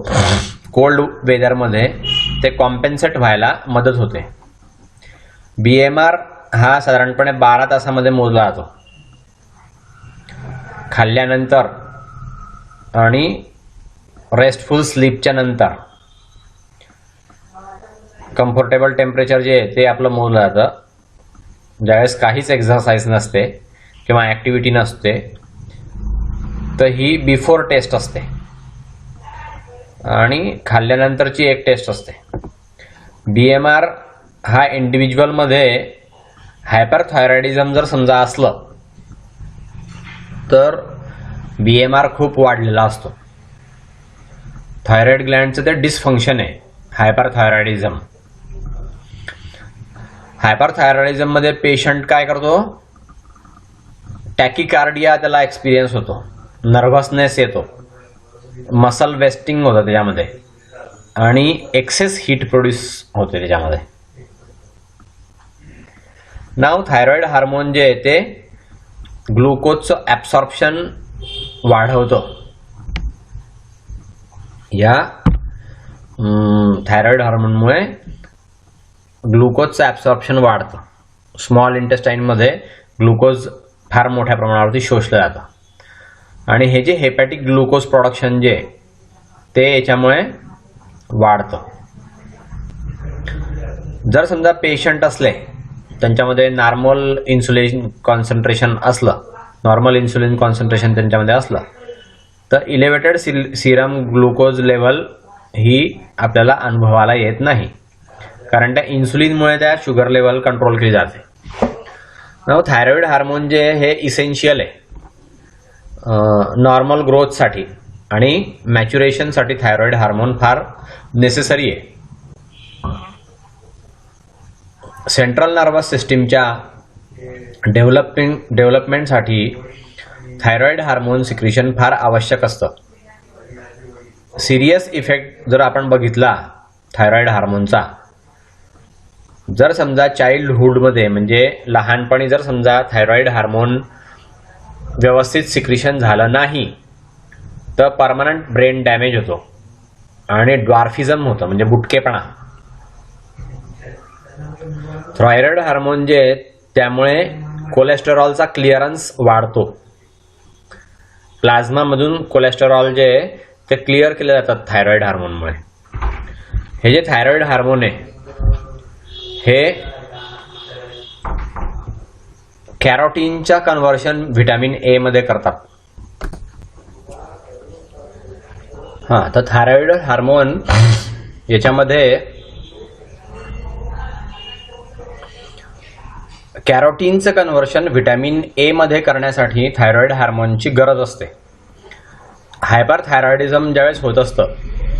कोल्ड वेदरमध्ये ते कॉम्पेन्सेट व्हायला मदत होते. BMR हा साधारणपणे 12 तासामध्ये मोजला जातो खाल्ल्यानंतर आणि रेस्टफुल स्लीपच्या नंतर. कम्फर्टेबल टेम्परेचर जे आहे ते आपलं मोजलं जातं ज्यावेळेस काहीच एक्सरसाइज नसते किंवा ॲक्टिव्हिटी नसते, तर ही बिफोर टेस्ट असते आणि खाल्ल्यानंतरची एक टेस्ट असते. BMR हा इंडिव्हिज्युअलमध्ये हायपरथायरॉइडिझम जर समजा असलं तर BMR खूप वाढलेला असतो. थायरॉइड ग्लँडचं ते डिसफंक्शन आहे हायपरथायरॉइडिझम. हायपरथायरॉइडिझममध्ये पेशंट काय करतो, टॅकिकार्डिया त्याला एक्सपिरियन्स होतो, नर्व्हसनेस येतो, मसल वेस्टिंग होतं त्याच्यामध्ये आणि एक्सेस हीट प्रोड्यूस होते त्याच्यामध्ये. नाव थायरॉइड हार्मोन जे आहे ते ग्लुकोजचं ॲब्सॉर्प्शन वाढवतं. या थायरॉइड हार्मोनमुळे ग्लुकोजचं ॲब्सॉर्प्शन वाढतं. स्मॉल इंटेस्टाईनमध्ये ग्लुकोज फार मोठ्या प्रमाणावरती शोषलं जातं आणि हे जे हेपॅटिक ग्लुकोज प्रोडक्शन जे ते याच्यामुळे वाढतं. जर समजा पेशंट असले त्यांच्यामध्ये नॉर्मल इन्सुलिन कॉन्सन्ट्रेशन असलं, नॉर्मल इन्सुलिन कॉन्सन्ट्रेशन त्यांच्यामध्ये असलं तर इलेव्हेटेड सिरम ग्लुकोज लेवल ही आपल्याला अनुभवाला येत नाही, कारण त्या इन्सुलिनमुळे त्या शुगर लेवल कंट्रोल केली जाते. थायरॉइड हार्मोन जे हे इसेन्शियल आहे नॉर्मल ग्रोथसाठी आणि मॅच्युरेशनसाठी. थायरॉइड हार्मोन फार नेसेसरी आहे. सेंट्रल नर्वस सिस्टीमच्या डेव्हलपमेंटसाठी थायरॉइड हार्मोन सिक्रिशन फार आवश्यक असतं. सिरियस इफेक्ट जर आपण बघितला थायरॉइड हार्मोनचा, जर समजा चाइल्डहुडमध्ये म्हणजे लहानपणी जर समजा थायरॉइड हार्मोन व्यवस्थित सिक्रिशन झालं नाही तर परमनंट ब्रेन डॅमेज होतो आणि ड्वार्फिझम होतं म्हणजे बुटकेपणा. थायरॉइड हार्मोन जे त्यामुळे कोलेस्टेरॉलचा क्लिअरन्स वाढतो. प्लाझ्मामधून कोलेस्टेरॉल जे ते क्लिअर केले जातात थायरॉइड हार्मोनमुळे. हे जे थायरॉइड हार्मोन आहे हे कॅरोटीनच्या कन्व्हर्शन व्हिटॅमिन ए मध्ये करतात. तर थायरॉइड हार्मोन याच्यामध्ये कॅरोटीनचं कन्व्हर्शन व्हिटॅमिन ए मध्ये करण्यासाठी थायरॉइड हार्मोनची गरज असते. हायपरथायरॉइडिझम ज्यावेळेस होत असतं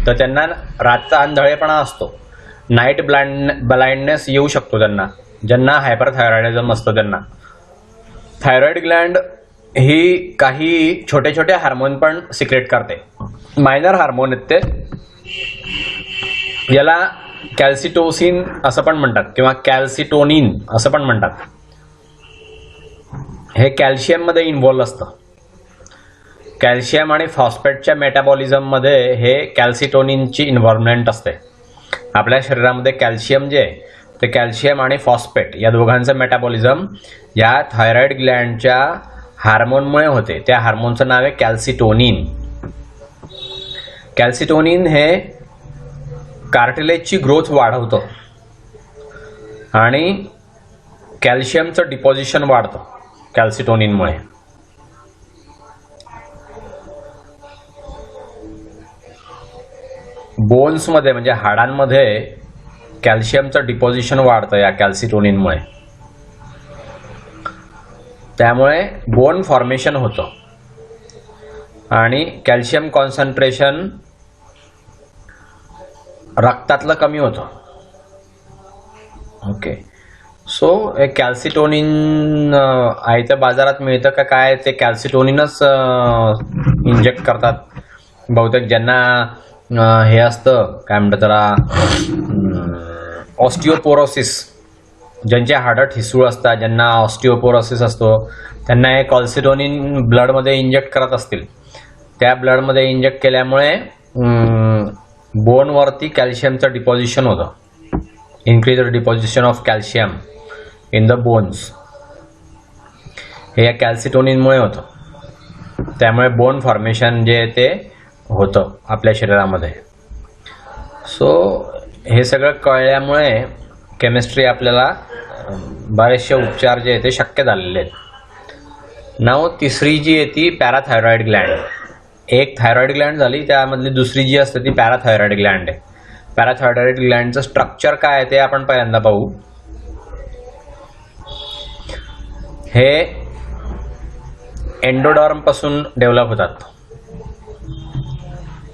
तर त्यांना रातचा आंधळेपणा असतो, नाईट ब्लाइंडनेस येऊ शकतो त्यांना, ज्यांना हायपरथायरॉइडिझम असतं त्यांना. थायरॉइड ग्लँड ही काही छोटे छोटे हार्मोन पण सिक्रेट करते, मायनर हार्मोन आहेत ते. याला कॅल्सिटोसिन असं पण म्हणतात किंवा कॅल्सिटोनिन असं पण म्हणतात. हे कॅल्शियम मध्ये इन्व्हॉल्व असतं. कॅल्शियम आणि फॉस्फेटच्या मेटाबॉलिझम मध्ये हे कॅल्सिटोनिनची इन्व्हॉल्वमेंट असते. आपल्या शरीरामध्ये कॅल्शियम जे ते कॅल्शियम आणि फॉस्फेट या दोघांचं मेटाबॉलिझम या थायरॉइड ग्लँडच्या हार्मोनमुळे होते. त्या हार्मोनचं नाव आहे कॅल्सिटोनिन. कॅल्सिटोनिन हे कार्टिलेजची ग्रोथ वाढवतं आणि कॅल्शियमचं डिपॉझिशन वाढतं कॅल्सिटोनिनमुळे. बोन्समध्ये म्हणजे हाडांमध्ये कॅल्शियमचं डिपॉझिशन वाढतं या कॅल्सिटोनिनमुळे. त्यामुळे बोन फॉर्मेशन होतं आणि कॅल्शियम कॉन्सन्ट्रेशन रक्तातलं कमी होतं. ओके, सो हे कॅल्सिटोनिन आयत्या बाजारात मिळतं का काय, ते कॅल्सिटोनिनच इंजेक्ट करतात बहुतेक. ज्यांना हे असतं काय म्हणतात त्याला, ऑस्टिओपोरोसिस. ज्यांचे हाडं ठिसूळ असतात, ज्यांना ऑस्टिओपोरोसिस असतो, त्यांना हे कॉल्सिटोनिन ब्लडमध्ये इंजेक्ट करत असतील. त्या ब्लडमध्ये इंजेक्ट केल्यामुळे बोनवरती कॅल्शियमचं डिपॉझिशन होतं. Increase the deposition of calcium in the bones. हे या कॅल्सिटोनिनमुळे होतं. त्यामुळे बोन फॉर्मेशन जे आहे ते होतं आपल्या शरीरामध्ये. सो हे सगळं कळल्यामुळे केमिस्ट्री आपल्याला बरेचसे उपचार जे आहे ते शक्य झालेले आहेत. नाव तिसरी जी आहे ती पॅराथायरॉइड ग्लँड. एक थायरॉइड ग्लँड झाली, त्यामधली दुसरी जी असते ती पॅराथायरॉइड ग्लँड आहे. पॅराथायरॉइड ग्लँडचं स्ट्रक्चर काय आहे ते आपण पहिल्यांदा पाहू. हे एंडोडॉर्म पासून डेव्हलप होतात.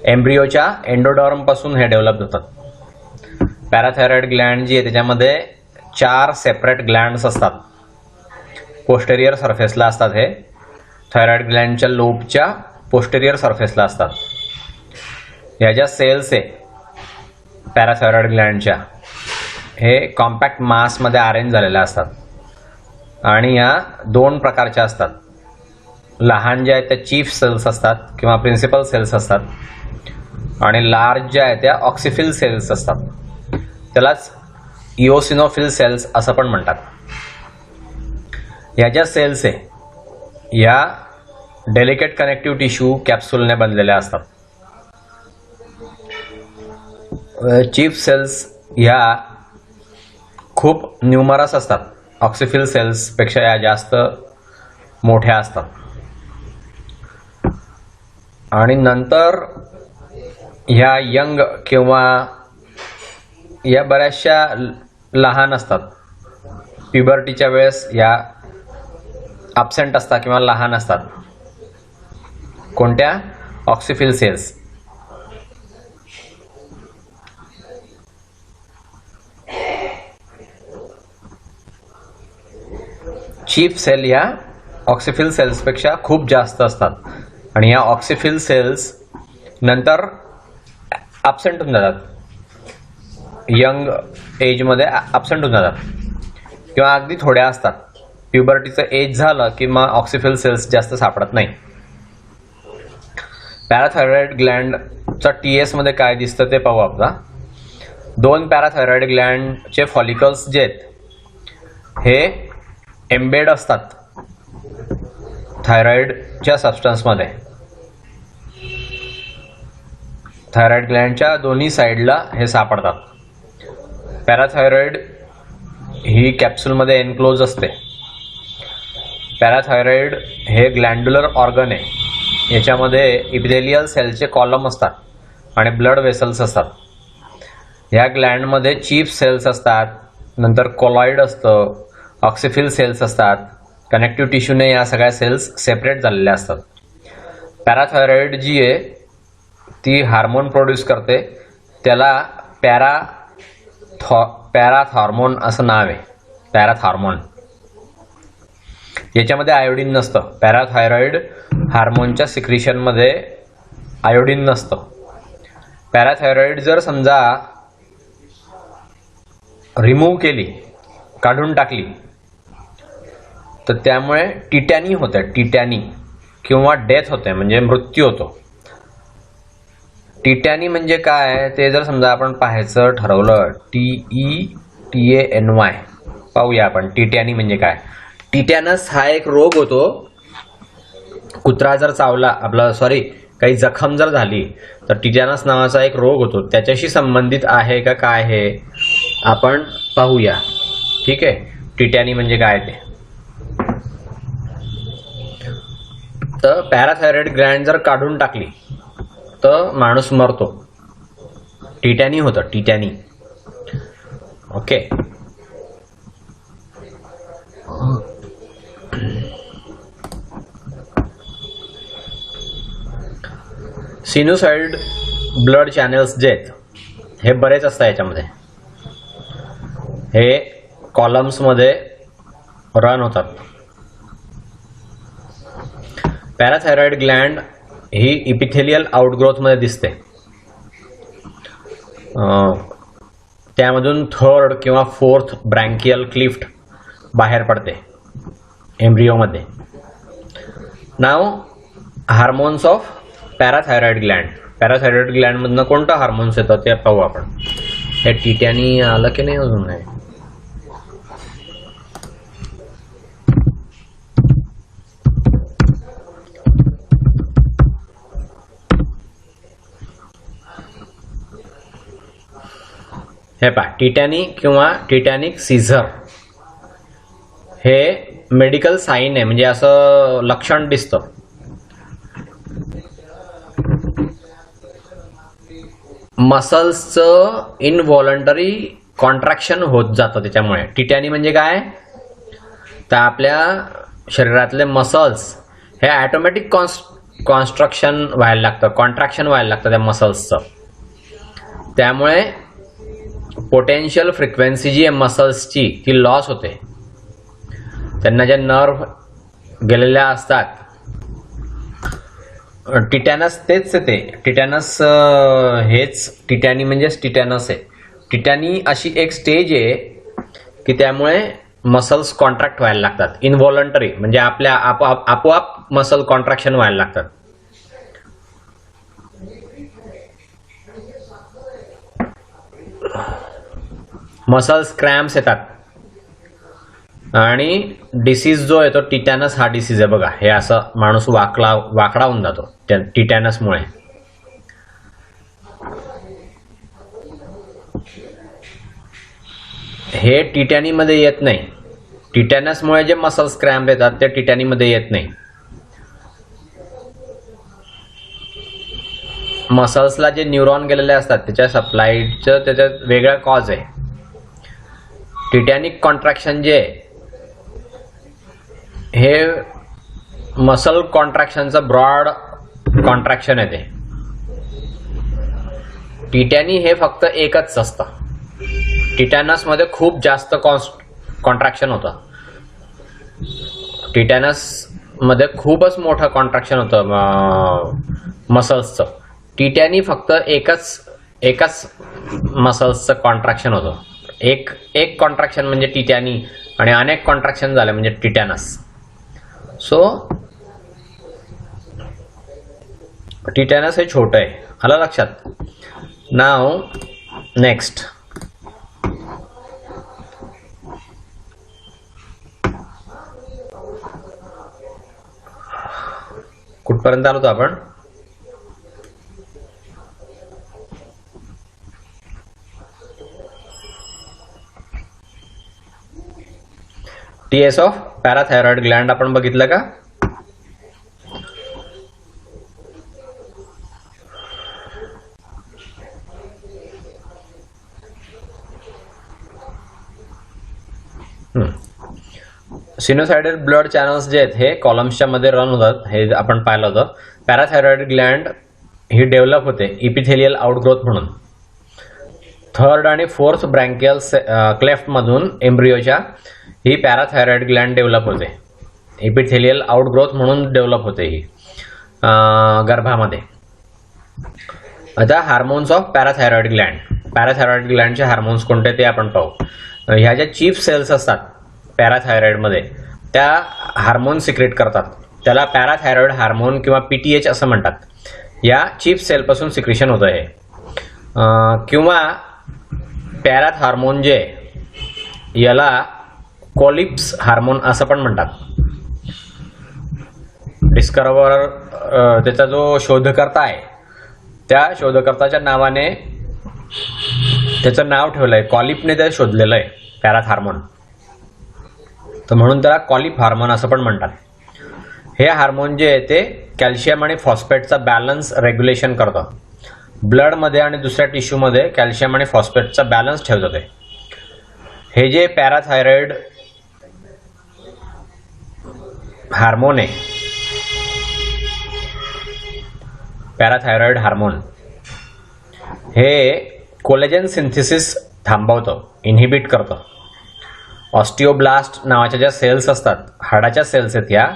एम्ब्रियोच्या एंडोडॉर्म पासून हे डेव्हलप होतात. पॅराथायरॉइड ग्लँड जी आहे त्याच्यामध्ये 4 सेपरेट ग्लँड्स असतात. पोस्टेरियर सरफेसला असतात. हे थायरॉइड ग्लँडच्या लोबच्या पोस्टेरियर सरफेसला असतात. ह्या ज्या सेल्स आहे पॅराथायरॉइड ग्लँडच्या, हे कॉम्पॅक्ट मासमध्ये अरेंज झालेल्या असतात. आणि या 2 प्रकारच्या असतात. लहान ज्या आहेत त्या चीफ सेल्स असतात किंवा प्रिन्सिपल सेल्स असतात, आणि लार्ज ज्या आहेत त्या ऑक्सिफिल सेल्स असतात. त्यालाच इओसिनोफिल सेल्स असं पण म्हणतात. ह्या ज्या सेल्स आहे या डेलिकेट कनेक्टिव्ह टिश्यू कॅप्सूलने बनलेल्या असतात. चीफ सेल्स ह्या खूप न्यूमरस असतात. ऑक्सिफिल सेल्स पेक्षा या जास्त मोठ्या असतात. आणि नंतर ह्या यंग किंवा या बऱ्याचशा लहान असतात. प्युबर्टीच्या वेळेस या ॲब्सेंट असतात किंवा लहान असतात. कोणत्या? ऑक्सिफिल सेल्स. चीफ सेल या ऑक्सिफिल सेल्सपेक्षा खूप जास्त असतात. आणि या ऑक्सिफिल सेल्स नंतर ॲब्सेंट होऊन जातात. यंग एजमध्ये ॲब्सेंट होऊन जातात किंवा अगदी थोड्या असतात. प्युबर्टीचं एज झालं की मग ऑक्सिफिल सेल्स जास्त सापडत नाही. पॅराथायरॉइड ग्लँडचा TS मध्ये काय दिसतं ते पाहू आपला. 2 पॅराथायरॉइड ग्लँडचे फॉलिकल्स जे आहेत हे एम्बेड असतात थायरॉइडच्या सबस्टन्समध्ये. थायरॉइड ग्लँडच्या दोन्ही साईडला हे सापडतात. पॅराथायरॉइड ही कॅप्सूलमध्ये एनक्लोज असते. पॅराथायरॉइड हे ग्लँड्युलर ऑर्गन आहे. याच्यामध्ये इपिथेलियल सेलचे कॉलम असतात आणि ब्लड वेसल्स असतात. ह्या ग्लँडमध्ये चीफ सेल्स असतात, नंतर कोलॉइड असतं, ऑक्सिफिल सेल्स असतात. कनेक्टिव्ह टिश्यूने या सगळ्या सेल्स सेपरेट झालेल्या असतात. पॅराथायरॉइड जी आहे ती हार्मोन प्रोड्यूस करते. त्याला पॅराथॉर्मोन असं नाव आहे. पॅराथॉर्मोन. याच्यामध्ये आयोडीन नसतं. पॅराथायरॉइड हार्मोनच्या सिक्रिशनमध्ये आयोडीन नसतं. पॅराथायरॉइड जर समजा रिमूव्ह केली, काढून टाकली, तर त्यामुळे टिटॅनी होते. टिटॅनी किंवा डेथ होते, म्हणजे मृत्यू होतो. टिटॅनी म्हणजे काय ते जर समजा आपण पाहायचं ठरवलं, TETANY पाहूया आपण. टिटॅनी म्हणजे काय? टिटॅनस हा एक रोग होतो. कुत्रा जर चावला, काही जखम जर झाली तर टिटॅनस नावाचा एक रोग होतो. त्याच्याशी संबंधित आहे का काय हे आपण पाहूया. ठीक आहे. टिटॅनी म्हणजे काय ते. तर पॅराथायरॉइड ग्लँड जर काढून टाकली तर माणूस मरतो. टिटॅनी होतं. टिटॅनी. ओके. सिनुसॉइड ब्लड चॅनेल्स जे आहेत हे बरेच असतात. याच्यामध्ये हे कॉलम्समध्ये रन होतात. पॅराथायरॉइड ग्लँड ही इपिथेलियल आउटग्रोथमध्ये दिसते. त्यामधून थर्ड किंवा फोर्थ ब्रँकियल क्लिफ्ट बाहेर पडते एम्ब्रिओमध्ये. नाव hormones of parathyroid gland. Parathyroid ग्लँडमधनं कोणतं हार्मोन्स येतं ते पाहू आपण. हे टीट्यानी आलं की नाही अजून नाही. हे पहा, टिटॅनी किंवा टिटॅनिक सीझर हे मेडिकल साईन आहे, म्हणजे असं लक्षण दिसतं. मसल्सचं इनव्हॉलंटरी कॉन्ट्रॅक्शन होत जातं त्याच्यामुळे. टिटॅनी म्हणजे काय, तर आपल्या शरीरातले मसल्स हे ॲटोमॅटिक कॉन्स्ट्रक्शन व्हायला लागतं, कॉन्ट्रॅक्शन व्हायला लागतं त्या मसल्सचं. त्यामुळे पोटेन्शियल फ्रिक्वेन्सी जी आहे मसल्सची ती लॉस होते. त्यांना ज्या नर्व गेलेल्या असतात, टिटॅनस तेच ते टिटॅनस हेच टिटॅनी म्हणजेच टिटॅनस आहे. टिटॅनी अशी एक स्टेज आहे की त्यामुळे मसल्स कॉन्ट्रॅक्ट व्हायला लागतात इनव्हॉलंटरी, म्हणजे आपल्या आपोआप मसल कॉन्ट्रॅक्शन व्हायला लागतात. मसल्स क्रॅम्प्स येतात आणि डिसीज जो आहे तो टिटॅनस हा डिसीज आहे बघा. हे असं माणूस वाकडा होऊन जातो टिटॅनसमुळे. हे टिटॅनीमध्ये येत नाही. टिटॅनसमुळे जे मसल्स क्रॅम्प येतात ते टिटॅनीमध्ये येत नाही. मसल्सला जे न्यूरॉन गेलेले असतात त्याच्या सप्लायचं त्याच्यात वेगळा कॉज आहे. टिटॅनिक कॉन्ट्रॅक्शन जे हे मसल कॉन्ट्रॅक्शनचं ब्रॉड कॉन्ट्रॅक्शन आहे ते. टिटॅनी हे फक्त एकच असतं. टिटॅनसमध्ये खूप जास्त कॉन्ट्रॅक्शन होतं. टिटॅनसमध्ये खूपच मोठं कॉन्ट्रॅक्शन होतं मसल्सचं. टिटॅनी फक्त एकच मसल्सचं कॉन्ट्रॅक्शन होतं. एक कॉन्ट्रॅक्शन म्हणजे टिटॅनी आणि अनेक कॉन्ट्रॅक्शन झाले म्हणजे टिटॅनस. सो टिटॅनस हे छोटं आहे, आलं लक्षात. नाव नेक्स्ट, कुठपर्यंत आलो होतो आपण. टीएस ऑफ पॅराथायरॉइड ग्लँड आपण बघितलं का. सिनोसायडल ब्लड चॅनल्स जे आहेत हे कॉलम्सच्या मध्ये रन होतात, हे आपण पाहिलं होतं. पॅराथायरॉइड ग्लँड ही डेव्हलप होते इपिथेलियल आउटग्रोथ म्हणून. थर्ड आणि फोर्थ ब्रँकियल क्लेफ्ट मधून एम्ब्रियोच्या ही पॅराथायरॉइड ग्लँड डेव्हलप होते. इपिथेलियल आउटग्रोथ म्हणून डेव्हलप होते ही गर्भामध्ये. आता hormones of parathyroid gland. Parathyroid ग्लँडचे हार्मोन्स कोणते ते आपण पाहू. ह्या ज्या चीफ सेल्स असतात पॅराथायरॉइडमध्ये त्या हार्मोन सिक्रेट करतात. त्याला पॅराथायरॉइड हार्मोन किंवा पीटीएच असं म्हणतात. या चीफ सेलपासून सिक्रेशन होतं हे. किंवा पॅराथ हार्मोन जे याला कॉलिप्स हार्मोन असं पण म्हणतात. डिस्कव्हर त्याचा जो शोधकर्ता आहे त्या शोधकर्त्याच्या नावाने त्याचं नाव ठेवलंय. कॉलिपने ते शोधलेलं आहे पॅराथ हार्मोन, तर म्हणून त्याला कॉलिप हार्मोन असं पण म्हणतात. हे हार्मोन जे आहे ते कॅल्शियम आणि फॉस्फेटचा बॅलन्स रेग्युलेशन करतं. ब्लडमध्ये आणि दुसऱ्या टिश्यूमध्ये कॅल्शियम आणि फॉस्फेटचा बॅलन्स ठेवतं ते. हे जे पॅराथायरॉइड हार्मोन आहे, पॅराथायरॉइड हार्मोन हे कोलेजन सिंथेसिस थांबवतं, इनहिबिट करतं. ऑस्टिओब्लास्ट नावाच्या ज्या सेल्स असतात, हाडाच्या सेल्स आहेत ह्या,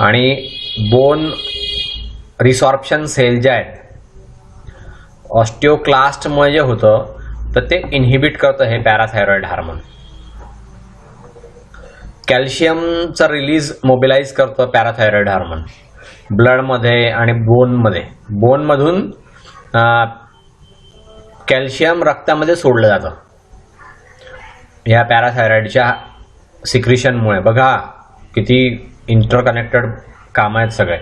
आणि बोन रिसॉर्प्शन सेल ज्या आहेत ऑस्टिओक्लास्टमुळे जे होतं तर ते इन्हिबिट करतं हे पॅराथायरॉइड हार्मोन. कॅल्शियमचा रिलीज मोबिलाइज करतं पॅराथायरॉइड हार्मोन ब्लडमध्ये आणि बोनमध्ये. बोनमधून कॅल्शियम रक्तामध्ये सोडलं जातं या पॅराथायरॉइडच्या सिक्रिशनमुळे. बघा किती इंटरकनेक्टेड काम आहेत सगळे.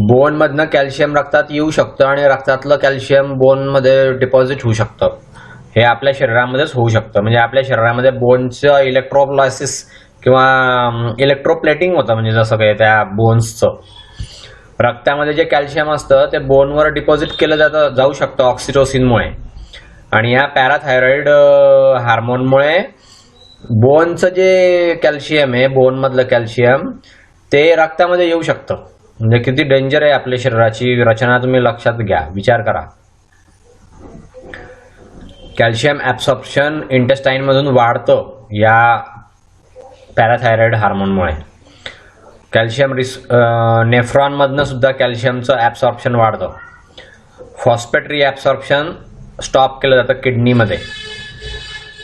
बोनमधनं कॅल्शियम रक्तात येऊ शकतं आणि रक्तातलं कॅल्शियम बोनमध्ये डिपॉझिट होऊ शकतं. हे आपल्या शरीरामध्येच होऊ शकतं. म्हणजे आपल्या शरीरामध्ये बोनचं इलेक्ट्रोलायसिस किंवा इलेक्ट्रोप्लेटिंग होतं. म्हणजे जसं काही त्या बोन्सचं रक्तामध्ये जे कॅल्शियम असतं ते बोनवर डिपॉझिट केलं जाऊ शकतं ऑक्सिटोसिनमुळे. आणि या पॅराथायरॉइड हार्मोनमुळे बोनचं जे कॅल्शियम आहे, बोनमधलं कॅल्शियम ते रक्तामध्ये येऊ शकतं. म्हणजे किती डेंजर आहे आपल्या शरीराची रचना तुम्ही लक्षात घ्या, विचार करा. कॅल्शियम ॲब्सॉर्प्शन इंटेस्टाईनमधून वाढतं या पॅराथायरॉइड हार्मोनमुळे. कॅल्शियम नेफ्रॉनमधनं सुद्धा कॅल्शियमचं ॲब्सॉर्प्शन वाढतं. फॉस्फेट रिॲब्सॉर्प्शन स्टॉप केलं जातं किडनीमध्ये.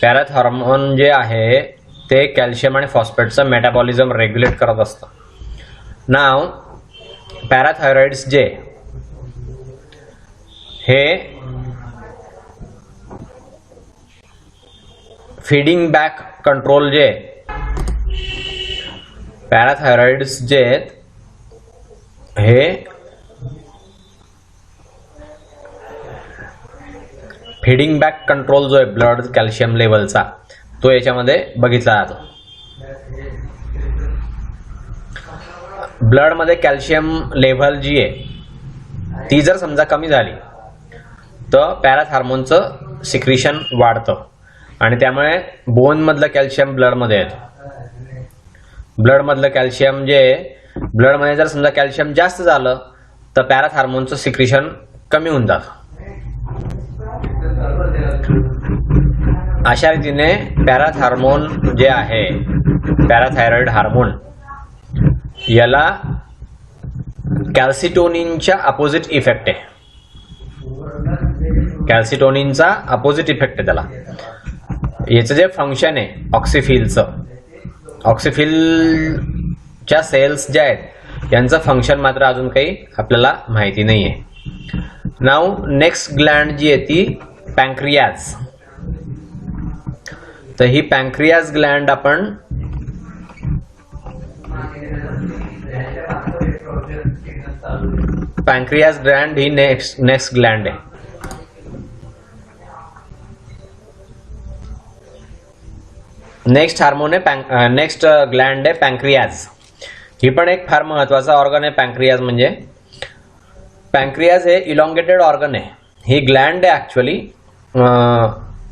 पॅराथ हार्मोन जे आहे ते कॅल्शियम आणि फॉस्फेटचं मेटाबॉलिझम रेग्युलेट करत असतं. नाव पॅराथायरॉइड्स जे हे फीडिंग बॅक कंट्रोल जे पॅराथायरॉइड्स जे हे फीडिंग बॅक कंट्रोल जो आहे ब्लड कॅल्शियम लेवलचा तो याच्यामध्ये बघितला जातो. ब्लडमध्ये कॅल्शियम लेव्हल जी आहे ती जर समजा कमी झाली तर पॅराथ हार्मोनचं सिक्रिशन वाढतं आणि त्यामुळे बोनमधलं कॅल्शियम ब्लडमध्ये येतं. ब्लडमधलं कॅल्शियम जे ब्लडमध्ये जर समजा कॅल्शियम जास्त झालं तर पॅराथ हार्मोनचं सिक्रिशन कमी होऊन जातं. अशा रीतीने पॅराथ हार्मोन जे आहे पॅराथायरॉइड हार्मोन याला कॅल्सिटोनिनच्या अपोजिट इफेक्ट आहे. कॅल्सिटोनिनचा अपोजिट इफेक्ट आहे त्याला. याचं जे फंक्शन आहे ऑक्सिफिलच्या सेल्स ज्या आहेत यांचं फंक्शन मात्र अजून काही आपल्याला माहिती नाही आहे. नाव नेक्स्ट ग्लँड जी आहे ती पॅन्क्रियाज. तर ही पॅन्क्रियाज ग्लँड आपण पॅन्क्रियाज ग्लँड ही नेक्स्ट ग्लँड आहे. नेक्स्ट हार्मोन आहे नेक्स्ट ग्लँड आहे पॅन्क्रियाज. ही पण एक फार महत्वाचा ऑर्गन आहे पॅन्क्रियाज. म्हणजे पॅन्क्रियाज हे इलॉंगेटेड ऑर्गन आहे. ही ग्लँड आहे ऍक्च्युअली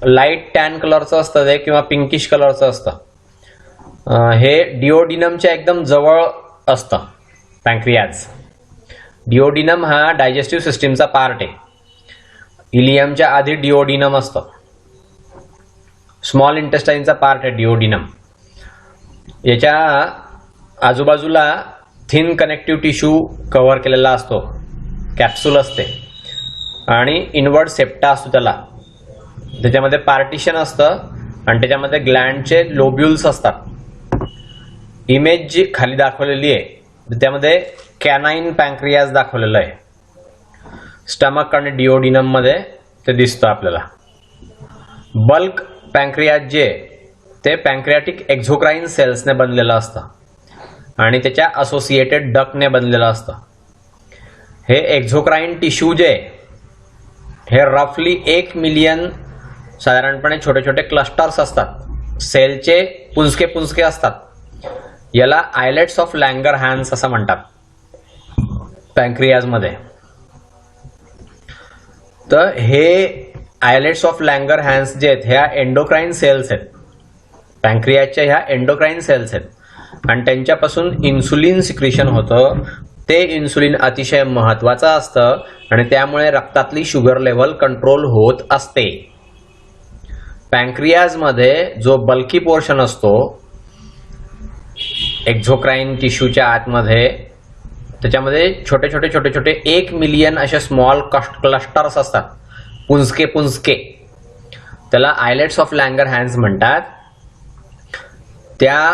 लाईट टॅन कलरचं असतं ते किंवा पिंकिश कलरचं असतं. हे डिओडिनमच्या एकदम जवळ असतं पॅन्क्रियाज. डिओडिनम हा डायजेस्टिव्ह सिस्टीमचा पार्ट आहे. इलियमच्या आधी डिओडिनम असतं. स्मॉल इंटेस्टाईनचा पार्ट आहे डिओडिनम. याच्या आजूबाजूला थिन कनेक्टिव्ह टिश्यू कव्हर केलेला असतो. कॅप्सूल असते आणि इनवर्ड सेप्टा असतो त्याला. त्याच्यामध्ये पार्टिशन असतं आणि त्याच्यामध्ये ग्लँडचे लोब्युल्स असतात. इमेज जी खाली दाखवलेली आहे त्यामध्ये कॅनाइन पॅन्क्रियाज दाखवलेलं आहे. स्टमक आणि डिओडिनम मध्ये ते दिसतं आपल्याला. बल्क पॅन्क्रियाज जे ते पॅन्क्रियाटिक एक्झोक्राइन सेल्सने बनलेलं असतं आणि त्याच्या असोसिएटेड डक्टने बनलेलं असतं. हे एक्झोक्राइन टिश्यू जे हे रफली 1 मिलियन साधारणपणे छोटे छोटे क्लस्टर्स असतात. सेलचे पुंजके पुंजके असतात. याला आयलेट्स ऑफ लँगरहॅन्स असं म्हणतात पॅन्क्रियाजमध्ये. तर हे आयलेट्स ऑफ लँगरहॅन्स जे आहेत ह्या एंडोक्राइन सेल्स आहेत. पॅन्क्रियाजच्या ह्या एंडोक्राइन सेल्स आहेत आणि त्यांच्यापासून इन्सुलिन सिक्रिशन होतं. ते इन्सुलिन अतिशय महत्वाचं असतं आणि त्यामुळे रक्तातली शुगर लेवल कंट्रोल होत असते. पॅन्क्रियाजमध्ये जो बल्की पोर्शन असतो एक्झोक्राइन टिश्यूच्या आतमध्ये त्याच्यामध्ये छोटे छोटे छोटे छोटे 1 मिलियन असे स्मॉल क्लस्टर्स असतात, पुंजके पुंजके, त्याला आयलेट्स ऑफ लँगरहॅन्स म्हणतात. त्या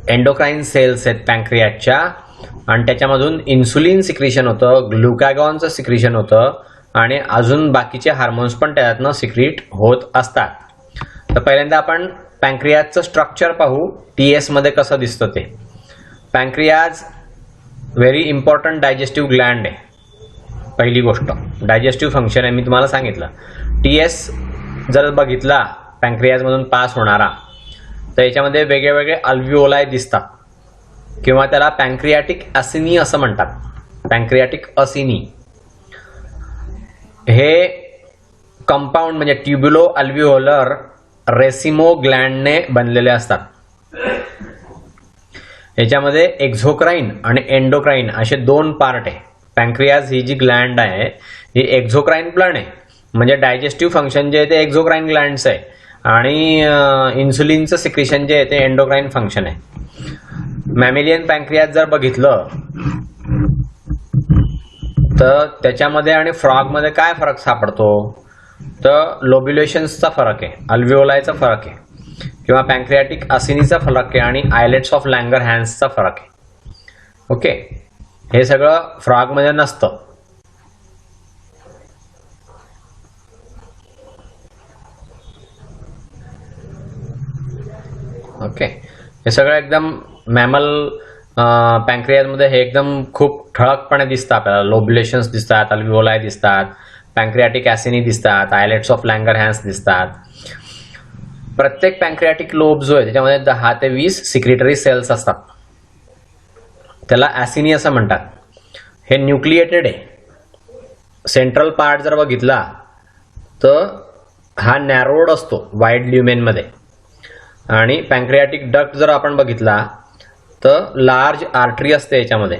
एंडोक्राइन सेल्स आहेत पॅन्क्रियाच्या, आणि त्याच्यामधून इन्सुलिन सिक्रिशन होतं, ग्लुकॅगॉनचं सिक्रिशन होतं, आणि अजून बाकीचे हार्मोन्स पण त्यातनं सिक्रिट होत असतात. तर पहिल्यांदा आपण पॅन्क्रियाजचं स्ट्रक्चर पाहू, TS मध्ये कसं दिसतं ते. पॅन्क्रियाज व्हेरी इम्पॉर्टंट डायजेस्टिव्ह ग्लँड आहे. पहिली गोष्ट डायजेस्टिव्ह फंक्शन आहे, मी तुम्हाला सांगितलं. TS जर बघितला पॅन्क्रियाजमधून पास होणारा, तर याच्यामध्ये वेगळे वेगळे अल्व्हिओलाय दिसतात, किंवा त्याला पॅन्क्रियाटिक असिनी असं म्हणतात. पॅन्क्रियाटिक असिनी हे कंपाऊंड म्हणजे ट्युब्युलो अल्व्हिओलर रेसिमो ग्लँडने बनलेले असतात. याच्यामध्ये एक्झोक्राइन आणि एंडोक्राइन असे 2 पार्ट आहे. पॅन्क्रियाज ही जी ग्लँड आहे ही एक्झोक्राइन प्लॅन आहे, म्हणजे डायजेस्टिव्ह फंक्शन जे आहे ते एक्झोक्राइन ग्लँड्स आहे, आणि इन्सुलिनचं सिक्रिशन जे आहे ते एंडोक्राइन फंक्शन आहे. मॅमेलियन पॅन्क्रियाज जर बघितलं तर त्याच्यामध्ये आणि फ्रॉगमध्ये काय फरक सापडतो, तर लोब्युलेशन्सचा फरक आहे, अल्व्हिओलायचा फरक आहे, किंवा पॅन्क्रियाटिक असिनीचा फरक आहे, आणि आयलेट्स ऑफ लँगरहॅन्सचा फरक आहे. ओके, हे सगळं फ्रॉगमध्ये नसतं. ओके, हे सगळं एकदम मॅमल पॅन्क्रियाजमध्ये हे एकदम खूप ठळकपणे दिसतं आपल्याला. लोब्युलेशन्स दिसतात, अल्व्हिओलाय दिसतात, पॅन्क्रियाटिक ॲसिनी दिसतात, आयलेट्स ऑफ लँगरहॅन्स दिसतात. प्रत्येक पॅन्क्रियाटिक लोब जो आहे त्याच्यामध्ये 10 ते 20 सिक्रिटरी सेल्स असतात, त्याला ॲसिनी असं म्हणतात. हे न्यूक्लिएटेड आहे. सेंट्रल पार्ट जर बघितला तर हा नॅरोड असतो वाईड ल्युमेनमध्ये, आणि पॅन्क्रियाटिक डक्ट जर आपण बघितला तर लार्ज आर्टरी असते याच्यामध्ये,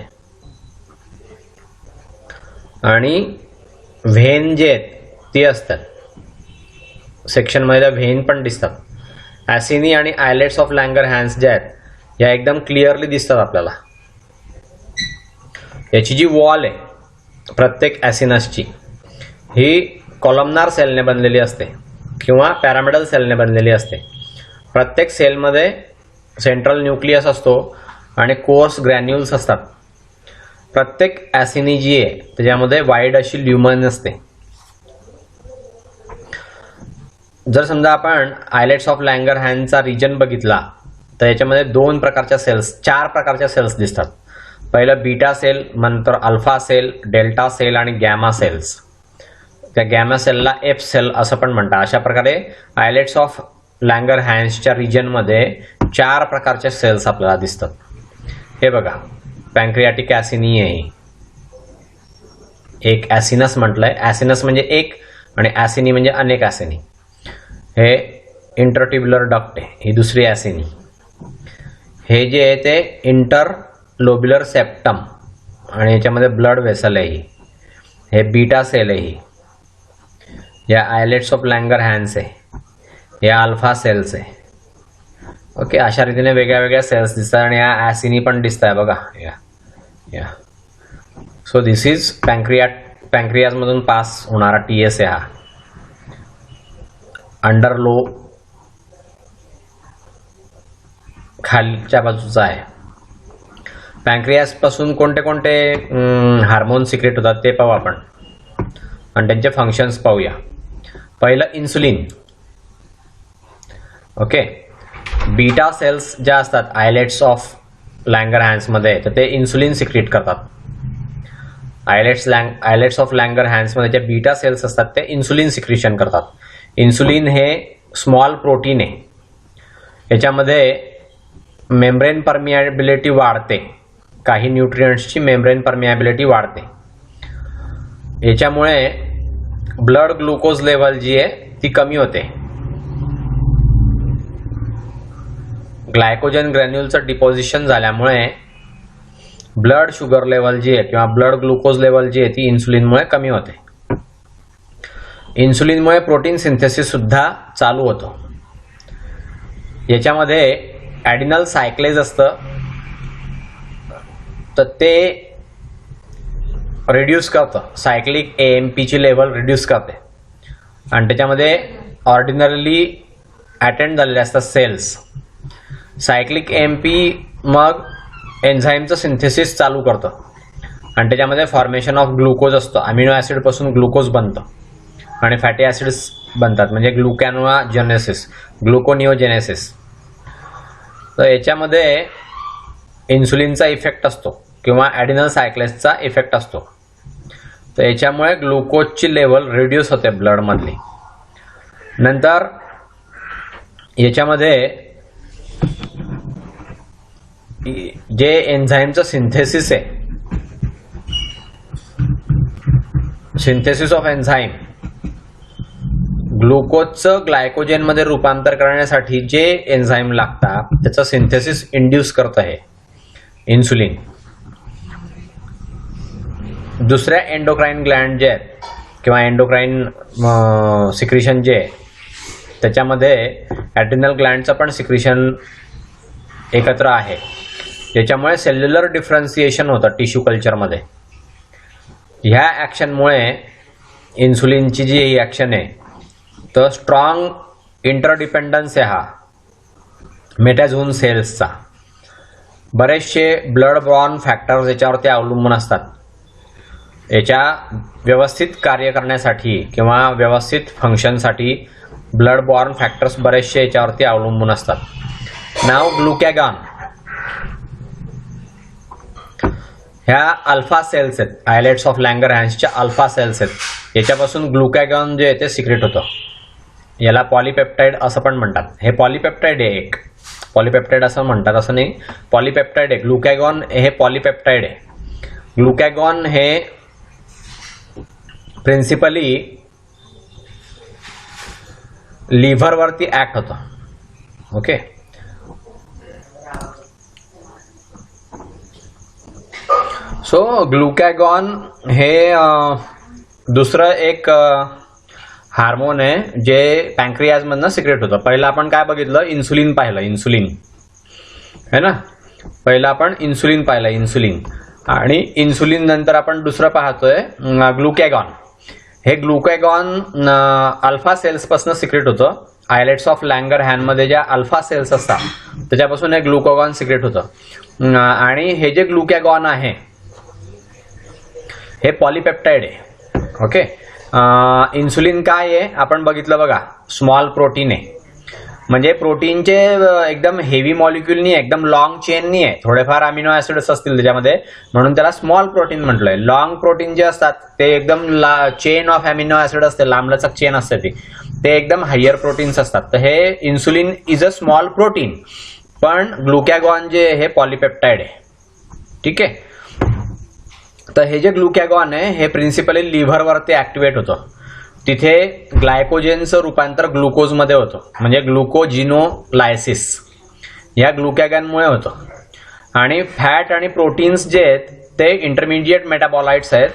आणि व्हेन जे आहेत ते असतात. सेक्शनमध्ये व्हेन पण दिसतात. ॲसिनी आणि आयलेट्स ऑफ लँगरहॅन्स ज्या आहेत या एकदम क्लिअरली दिसतात आपल्याला. याची जी वॉल आहे प्रत्येक ॲसिनसची ही कॉलमनार सेलने बनलेली असते किंवा पॅरामिडल सेलने बनलेली असते. प्रत्येक सेलमध्ये सेंट्रल न्यूक्लियस असतो आणि कोर्स ग्रॅन्युल्स असतात. प्रत्येक ॲसिनी जी आहे त्याच्यामध्ये वाईड अशी ल्युमन असते. जर समजा आपण आयलेट्स ऑफ लँगरहॅन्सचा रिजन बघितला तर याच्यामध्ये 2 प्रकारच्या सेल्स, 4 प्रकारच्या सेल्स दिसतात. पहिलं बीटा सेल, नंतर अल्फा सेल, डेल्टा सेल आणि गॅमा सेल्स. त्या गॅमा सेलला एफ सेल असं पण म्हणतात. अशा प्रकारे आयलेट्स ऑफ लँगरहॅन्सच्या रिजनमध्ये 4 प्रकारच्या सेल्स आपल्याला दिसतात. हे बघा, पॅन्क्रियाटिक ॲसिनी आहे, एक ॲसिनस म्हटलंय. ॲसिनस म्हणजे एक आणि ॲसिनी म्हणजे अनेक ॲसिनी. हे इंटरट्युब्युलर डक्ट आहे, ही दुसरी ॲसिनी. हे जे आहे ते इंटरलोब्युलर सेप्टम, आणि याच्यामध्ये ब्लड वेसल आहे. हे बीटा सेल आहे, ही या आयलेट्स ऑफ लँगरहॅन्स आहे, या अल्फा सेल्स आहे. ओके, अशा रीतीने वेगळ्या वेगळ्या सेल्स दिसतात, आणि या ॲसिनी पण दिसत आहे बघा. या सो दिस इज पॅन्क्रियाजमधून पास होणारा TS आहे. हा अंडर लो खालच्या बाजूचा आहे. पॅन्क्रियास पासून कोणते कोणते हार्मोन सिक्रेट होतात ते पाहू आपण, आणि त्यांचे फंक्शन्स पाहूया. पहिलं इन्सुलिन. ओके, बीटा सेल्स ज्या असतात आयलेट्स ऑफ लँगरहॅन्समध्ये तर ते इन्सुलिन सिक्रेट करतात. आयलेट्स ऑफ लँगरहॅन्समध्ये ज्या बीटा सेल्स असतात ते इन्सुलिन सिक्रिशन करतात. इन्सुलिन हे स्मॉल प्रोटीन आहे. याच्यामध्ये मेम्ब्रेन परमिएबिलिटी वाढते, काही न्यूट्रिएंट्सची मेम्ब्रेन परमिएबिलिटी वाढते. याच्यामुळे ब्लड ग्लुकोज लेवल जी आहे ती कमी होते. ग्लायकोजन ग्रॅन्युलचं डिपॉझिशन झाल्यामुळे ब्लड शुगर लेवल जी आहे किंवा ब्लड ग्लुकोज लेवल जी आहे ती इन्सुलिनमुळे कमी होते. इन्सुलिनमुळे प्रोटीन सिंथेसिस सुद्धा चालू होतो. याच्यामध्ये ॲडिनल सायक्लेज असतं, तर ते रिड्यूस करतं, सायक्लिक AMPची लेवल रिड्यूस करते आणि त्याच्यामध्ये ऑर्डिनरली अटेंड झालेले असतात सेल्स. सायक्लिक AMP मग एन्झाईमचं सिंथेसिस चालू करतं आणि त्याच्यामध्ये फॉर्मेशन ऑफ ग्लुकोज असतं. अमिनो ॲसिड पासून ग्लुकोज बनतं आणि फॅटी ॲसिड्स बनतात, म्हणजे ग्लुकोनिओजेनेसिस. तर याच्यामध्ये इन्सुलिनचा इफेक्ट असतो किंवा ॲडिनल सायक्लेसचा इफेक्ट असतो. तर याच्यामुळे ग्लुकोजची लेवल रिड्यूस होते ब्लडमधली. नंतर याच्यामध्ये जे एन्झाईमचं सिंथेसिस आहे, सिंथेसिस ऑफ एन्झाईम, ग्लुकोजचं ग्लायकोजेनमध्ये रूपांतर करण्यासाठी जे एन्झाईम लागतात त्याचं सिंथेसिस इंड्यूस करतं हे इन्सुलिन. दुसऱ्या एंडोक्राइन ग्लँड जे आहेत किंवा एंडोक्राइन सिक्रिशन जे आहे त्याच्यामध्ये ॲड्रिनल ग्लँडचं पण सिक्रिशन एकत्र आहे. याच्यामुळे सेल्युलर डिफरन्सिएशन होतं टिश्यू कल्चरमध्ये. ह्या ॲक्शनमुळे इन्सुलिनची जी ही ॲक्शन आहे तर स्ट्रॉंग इंटरडिपेंडन्स आहे हा मेटॅझोन सेल्सचा. बरेचसे ब्लड बॉर्न फॅक्टर्स याच्यावरती अवलंबून असतात. याच्या व्यवस्थित कार्य करण्यासाठी किंवा व्यवस्थित फंक्शनसाठी ब्लड बॉर्न फॅक्टर्स बरेचसे याच्यावरती अवलंबून असतात. नाव ग्लुकॅगॉन ह्या अल्फा सेल्स आहेत, आयलेट्स ऑफ लँगरहॅन्सच्या अल्फा सेल्स आहेत. याच्यापासून ग्लुकॅगॉन जे आहे ते सिक्रेट होतं. याला पॉलीपेप्टाइड असं पण म्हणतात. हे पॉलीपेप्टाइड आहे, एक पॉलीपेप्टाइड असं म्हणतात असं नाही, पॉलीपेप्टाइड आहे. ग्लुकॅगॉन हे पॉलीपेप्टाइड आहे. ग्लुकॅगॉन हे प्रिन्सिपली लिव्हरवरती ऍक्ट होतं. ओके, सो ग्लुकॅगॉन हे दुसरं एक हार्मोन आहे जे पॅन्क्रियाजमधनं सिक्रेट होतं. पहिलं आपण काय बघितलं, इन्सुलिन पाहिलं, इन्सुलिन है ना. पहिलं आपण इन्सुलिन पाहिलं, इन्सुलिन, आणि इन्सुलिन नंतर आपण दुसरं पाहतोय ग्लुकॅगॉन. हे ग्लुकॅगॉन अल्फा सेल्स पासून सिक्रेट होतं. आयलेट्स ऑफ लँगरहॅनमध्ये ज्या अल्फा सेल्स असतात त्याच्यापासून हे ग्लुकॅगॉन सिक्रेट होतं. आणि हे जे ग्लुकॅगॉन आहे हे पॉलीपेप्टाइड आहे. ओके, इन्सुलिन काय आहे आपण बघितलं बघा, स्मॉल प्रोटीन आहे. म्हणजे प्रोटीनचे एकदम हेवी मॉलिक्युल नाही, एकदम लॉंग चेन नाही आहे, थोडेफार अमिनो ऍसिड्स असतील त्याच्यामध्ये, म्हणून त्याला स्मॉल प्रोटीन म्हटलंय. लॉंग प्रोटीन जे असतात ते एकदम चेन ऑफ अमिनो ऍसिड असते, लांबलचक चेन असते ती, ते एकदम हायर प्रोटीन्स असतात. तर हे insulin is a small protein, पण ग्लुकॅगॉन जे हे पॉलीपेप्टाइड आहे. ठीक आहे, तर हे जे ग्लुकॅगॉन आहे हे प्रिन्सिपली लिव्हरवरती ऍक्टिव्हेट होतं. तिथे ग्लायकोजेनचं रूपांतर ग्लुकोजमध्ये होतं, म्हणजे ग्लुकोजिनोलायसिस या ग्लुकॅगॉनमुळे होतं. आणि फॅट आणि प्रोटीन्स जे आहेत ते इंटरमिडिएट मेटाबॉलाइट्स आहेत,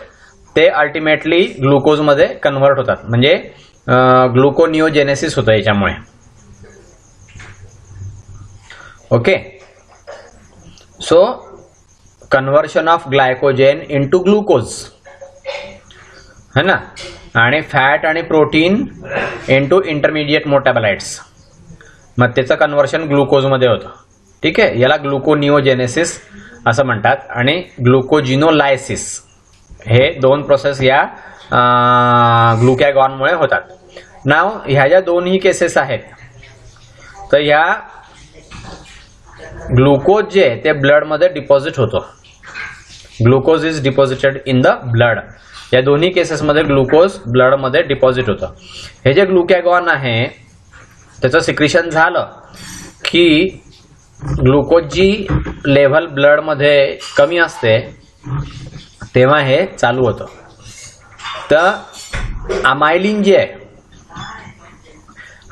ते अल्टिमेटली ग्लुकोजमध्ये कन्व्हर्ट होतात, म्हणजे ग्लुकोनिओजेनेसिस होतं याच्यामुळे. Okay, so conversion of glycogen into glucose है ना, आणि फॅट आणि प्रोटीन इनटू इंटरमिडिएट मेटाबॉलाइट्स, मग त्याचं कन्व्हर्शन ग्लुकोजमध्ये होतं. ठीक आहे, याला ग्लुकोनिओजेनेसिस असं म्हणतात. आणि ग्लुकोजिनोलायसिस हे दोन प्रोसेस या ग्लुकॅगॉनमुळे होतात. नाव ह्या ज्या दोन्ही केसेस आहेत तर ह्या ग्लुकोज जे ते ब्लडमध्ये डिपॉझिट होतो. Glucose is deposited in the blood. या दोन्ही केसेसमध्ये ग्लुकोज ब्लडमध्ये डिपॉझिट होतं. हे जे ग्लुकॅगॉन आहे त्याचं सिक्रिशन झालं की ग्लुकोजची लेव्हल ब्लडमध्ये कमी असते तेव्हा हे चालू होतं. तर अमायलिन जे आहे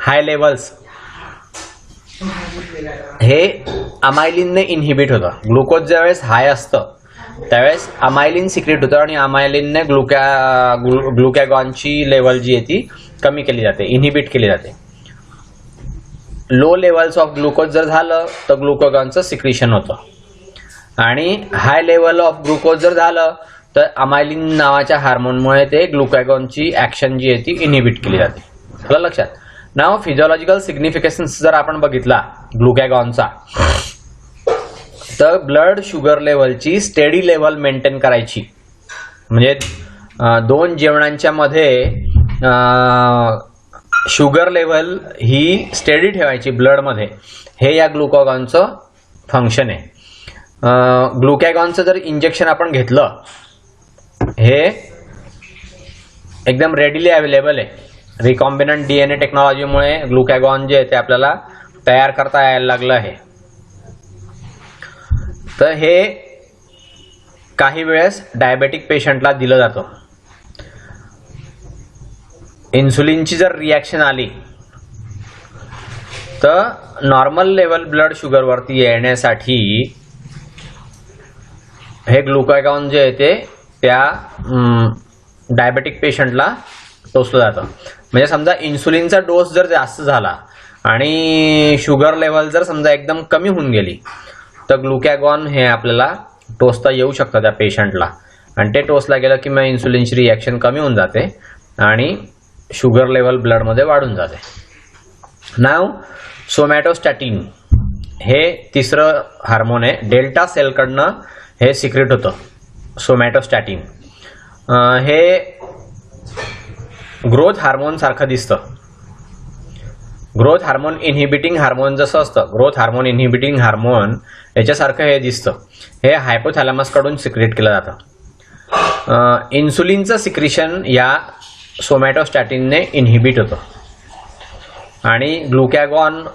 हाय लेवल्स हे अमायलिनने इनहिबिट होतं. ग्लुकोज ज्यावेळेस हाय असतं त्यावेळेस अमायलिन सिक्रेट होतं आणि अमायलिनने ग्लुकॅगॉनची लेवल जी आहे ती कमी केली जाते, इनहिबिट केली जाते. लो लेवल्स ऑफ ग्लुकोज जर झालं तर ग्लुकॅगॉनचं सिक्रेशन होतं, आणि हाय लेवल ऑफ ग्लुकोज जर झालं तर अमायलिन नावाच्या हार्मोनमुळे ते ग्लुकॅगॉनची ऍक्शन जी आहे ती इनहिबिट केली जाते. आलं लक्षात. नाव फिजिओलॉजिकल सिग्निफिकेशन्स जर आपण बघितला ग्लुकॅगॉनचा, तर ब्लड शुगर लेवलची स्टेडी लेवल मेंटेन करायची, म्हणजे 2 जेवणांच्या मध्ये शुगर लेवल ही स्टेडी ठेवायची ब्लडमध्ये, हे या ग्लुकॅगॉनचं फंक्शन आहे. ग्लुकॅगॉनचं जर इंजेक्शन आपण घेतलं, हे एकदम रेडिली अवेलेबल आहे. रिकॉम्बिनंट DNA टेक्नॉलॉजीमुळे ग्लुकॅगॉन जे आहे ते आपल्याला तयार करता यायला लागलं आहे. तर हे काही वेळेस डायबेटिक पेशंटला दिलं जातं. इन्सुलिनची जर रिॲक्शन आली तर नॉर्मल लेवल ब्लड शुगरवरती येण्यासाठी हे ग्लुकॅगॉन जे आहे ते त्या डायबेटिक पेशंटला टोचलं जातं. म्हणजे समजा इन्सुलिनचा डोस जर जास्त झाला आणि शुगर लेवल जर समजा एकदम कमी होऊन गेली, तर ग्लुकॅगॉन हे आपल्याला टोचता येऊ शकतं त्या पेशंटला, आणि ते टोचला गेलं की मग इन्सुलिनची रिॲक्शन कमी होऊन जाते आणि शुगर लेवल ब्लडमध्ये वाढून जाते. नाव सोमॅटोस्टॅटिन हे तिसरं हार्मोन आहे. डेल्टा सेलकडनं हे सिक्रेट होतं सोमॅटोस्टॅटिन. हे ग्रोथ हार्मोन सारखं दिसतं. ग्रोथ हार्मोन इनहिबिटिंग हार्मोन जसं असतं, ग्रोथ हार्मोन इनहिबिटिंग हार्मोन याच्यासारखं हे दिसतं. हे हायपोथॅलॅमसकडून सिक्रेट केलं जातं. इन्सुलिनचं सिक्रिशन या सोमॅटोस्टॅटिनने इनहिबिट होतं आणि ग्लुकॅगॉनमुळे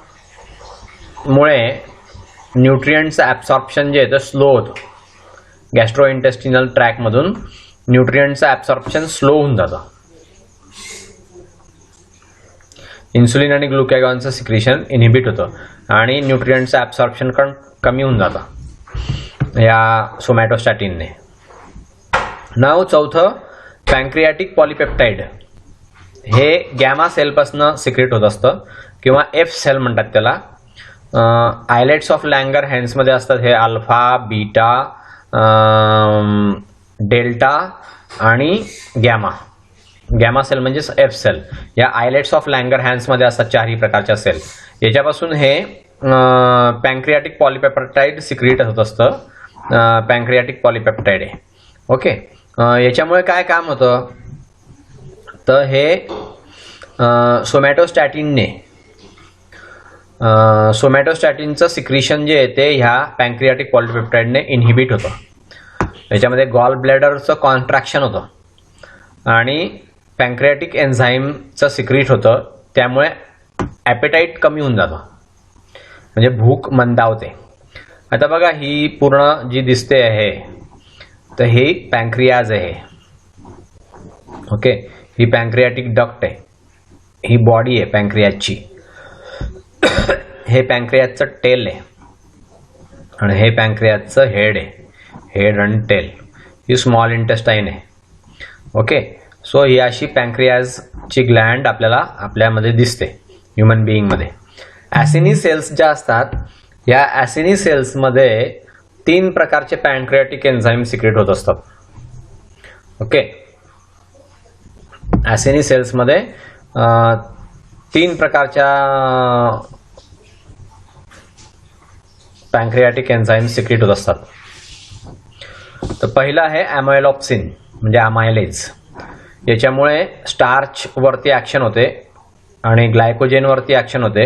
न्यूट्रिएंटचं ॲब्सॉर्प्शन जे आहे ते स्लो होतं. गॅस्ट्रो इंटेस्टिनल ट्रॅकमधून न्यूट्रिएंटचं ॲब्सॉर्प्शन स्लो होऊन जातं. इन्सुलिन आणि ग्लुकॅगॉनचं सिक्रिशन इनहिबिट होतं आणि न्यूट्रिएंटचं ॲब्सॉर्प्शन कमी होऊन जातं या सोमॅटोस्टॅटिनने. नाव चौथं पॅन्क्रियाटिक पॉलिपेप्टाइड. हे गॅमा सेलपासून सिक्रेट होत असतं किंवा एफ सेल म्हणतात त्याला. आयलेट्स ऑफ लँगर हँड्समध्ये असतात हे अल्फा, बीटा, डेल्टा आणि गॅमा. गॅमा सेल म्हणजे एफ सेल या आयलेट्स ऑफ लँगर हँड्समध्ये असतात 4ही प्रकारच्या सेल. याच्यापासून हे पॅन्क्रियाटिक पॉलिपेप्टाइड सिक्रेट होत असतं. पॅन्क्रियाटिक पॉलिपेप्टाइड आहे. ओके. याच्यामुळे काय काम होतं, तर हे सोमॅटोस्टॅटिनचं सिक्रिशन जे आहे ते ह्या पॅन्क्रियाटिक पॉलिपेप्टाइडने इनहिबिट होतं. याच्यामध्ये गॉल ब्लॅडरचं कॉन्ट्रॅक्शन होतं आणि पॅन्क्रियाटिक एन्झाईमचं सिक्रेट होतं. त्यामुळे ॲपेटाईट कमी होऊन जातं, म्हणजे भूक मंदावते. आता बघा ही पूर्ण जी दिसते आहे तर ही पॅन्क्रियाज आहे. ओके. ही पॅन्क्रियाटिक डक्ट आहे, ही बॉडी आहे पॅन्क्रियाजची. हे पॅन्क्रियाजचं टेल आहे आणि हे पॅन्क्रियाजचं हेड आहे, हेड आणि टेल. ही स्मॉल इंटेस्टाईन आहे. ओके. सो ही अशी पॅन्क्रियाजची ग्लँड आपल्यामध्ये दिसते ह्युमन बिईंगमध्ये. ॲसिनी सेल्स ज्या असतात या ॲसिनी सेल्समध्ये 3 प्रकारचे पॅन्क्रियाटिक एन्झाईम सिक्रेट होत असतात. ओके. ॲसिनी सेल्समध्ये 3 प्रकारच्या पॅन्क्रियाटिक एन्झाईम सिक्रेट होत असतात. तर पहिला आहे ॲमायलोप्सिन म्हणजे अमायलेज. याच्यामुळे स्टार्चवरती ॲक्शन होते आणि ग्लायकोजेनवरती ॲक्शन होते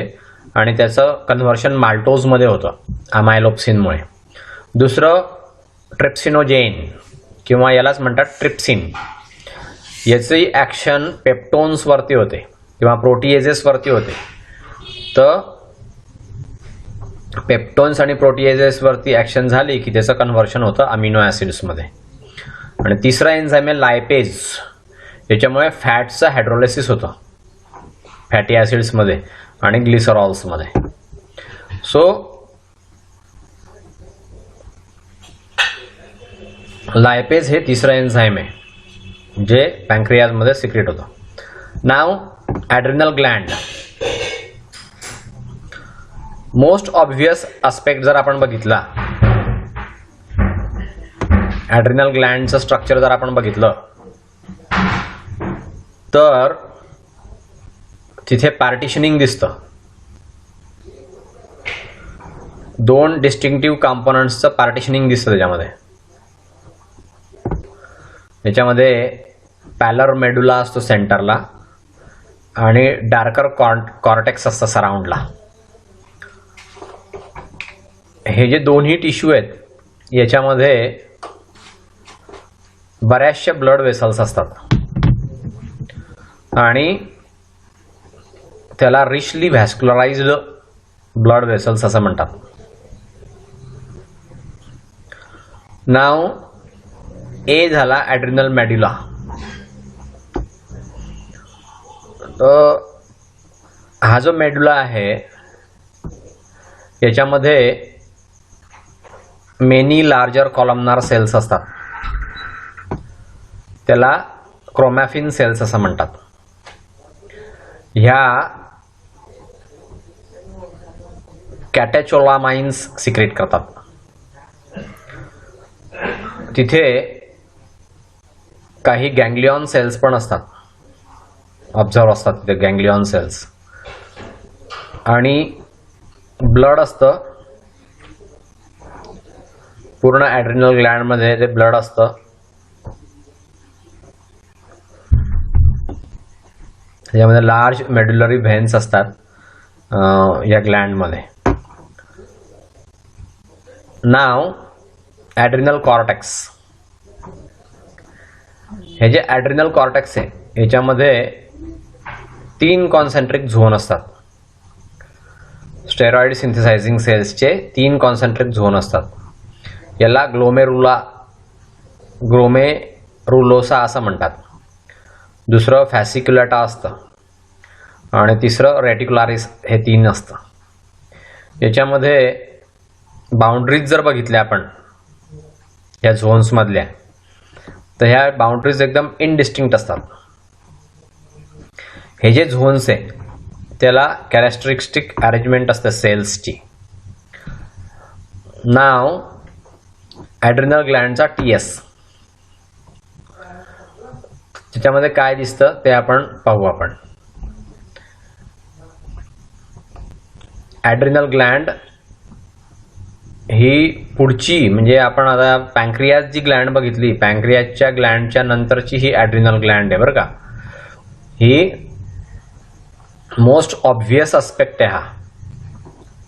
आणि त्याचं कन्व्हर्शन माल्टोजमध्ये होतं अमायलोप्सिनमुळे. दुसरं ट्रिप्सिनोजेन किंवा यालाच म्हणतात ट्रिप्सिन. याची ॲक्शन पेप्टोन्सवरती होते किंवा प्रोटीएजेसवरती होते. तर पेप्टोन्स आणि प्रोटीएजेसवरती ॲक्शन झाली की त्याचं कन्व्हर्शन होतं अमिनो ॲसिड्समध्ये. आणि तिसरा एन्झाईम आहे लायपेज. याच्यामुळे फॅटचं हायड्रोलिसिस होतं फॅटी ॲसिड्समध्ये आणि ग्लिसरॉल्समध्ये. सो लायपेज हे तिसरं एन्झाईम आहे जे पॅन्क्रियाजमध्ये सिक्रेट होतं. नाव adrenal Gland. Most obvious aspect जर आपण बघितला ॲड्रिनल ग्लँडचं स्ट्रक्चर जर आपण बघितलं तर तिथे पार्टिशनिंग दिसतं. 2 डिस्टिंक्टिव्ह कॉम्पोनंट्सचं पार्टिशनिंग दिसतं त्याच्यामध्ये. याच्यामध्ये पॅलर मेडुला असतो सेंटरला आणि डार्कर कॉर्टेक्स असतं सराउंडला. हे जे दोन्ही टिश्यू आहेत याच्यामध्ये बऱ्याचशा ब्लड वेसल्स असतात आणि त्याला रिचली व्हॅस्क्युलराइज्ड ब्लड वेसल्स असं म्हणतात. नाव ए झाला ॲड्रिनल मेड्युला. हा जो मेडुला आहे याच्यामध्ये मेनी लार्जर कॉलमनार सेल्स असतात. त्याला क्रोमॅफिन सेल्स असं म्हणतात. ह्या कॅटेचोलामाइन्स सिक्रेट करतात. तिथे काही गँग्लियॉन सेल्स पण असतात, ऑब्झर्व असतात तिथे गँग्लियॉन सेल्स. आणि ब्लड असतं पूर्ण ॲड्रिनल ग्लँडमध्ये. ते ब्लड असतं. त्याच्यामध्ये लार्ज मेड्युलरी व्हेन्स असतात या ग्लँडमध्ये. नाव ॲड्रिनल कॉर्टेक्स. हे जे ॲड्रिनल कॉर्टेक्स आहे याच्यामध्ये 3 कॉन्सेंट्रिक झोन असतात. स्टेरॉइड सिंथेसायझिंग सेल्सचे 3 कॉन्सेंट्रिक झोन असतात. याला ग्लोमेरुलोसा असं म्हणतात. दुसरं फॅसिक्युलेटा असतं आणि तिसरं रेटिक्युलारिस. हे 3 असतं. याच्यामध्ये बाउंड्रीज जर बघितल्या आपण या झोन्समधल्या तर ह्या बाउंड्रीज एकदम इनडिस्टिंक्ट असतात. हे जे झोन्स आहे त्याला कॅरेक्टरिस्टिक अरेंजमेंट असते सेल्सची. नाव ॲड्रिनल ग्लँडचा TS. त्याच्यामध्ये काय दिसतं ते आपण पाहू. आपण ॲड्रिनल ग्लँड ही पुढची म्हणजे आपण आता पॅन्क्रियाज जी ग्लँड बघितली, पॅन्क्रियाजच्या ग्लँडच्या नंतरची ही ॲड्रिनल ग्लँड आहे बरं का. ही मोस्ट ऑब्व्हियस अस्पेक्ट आहे हा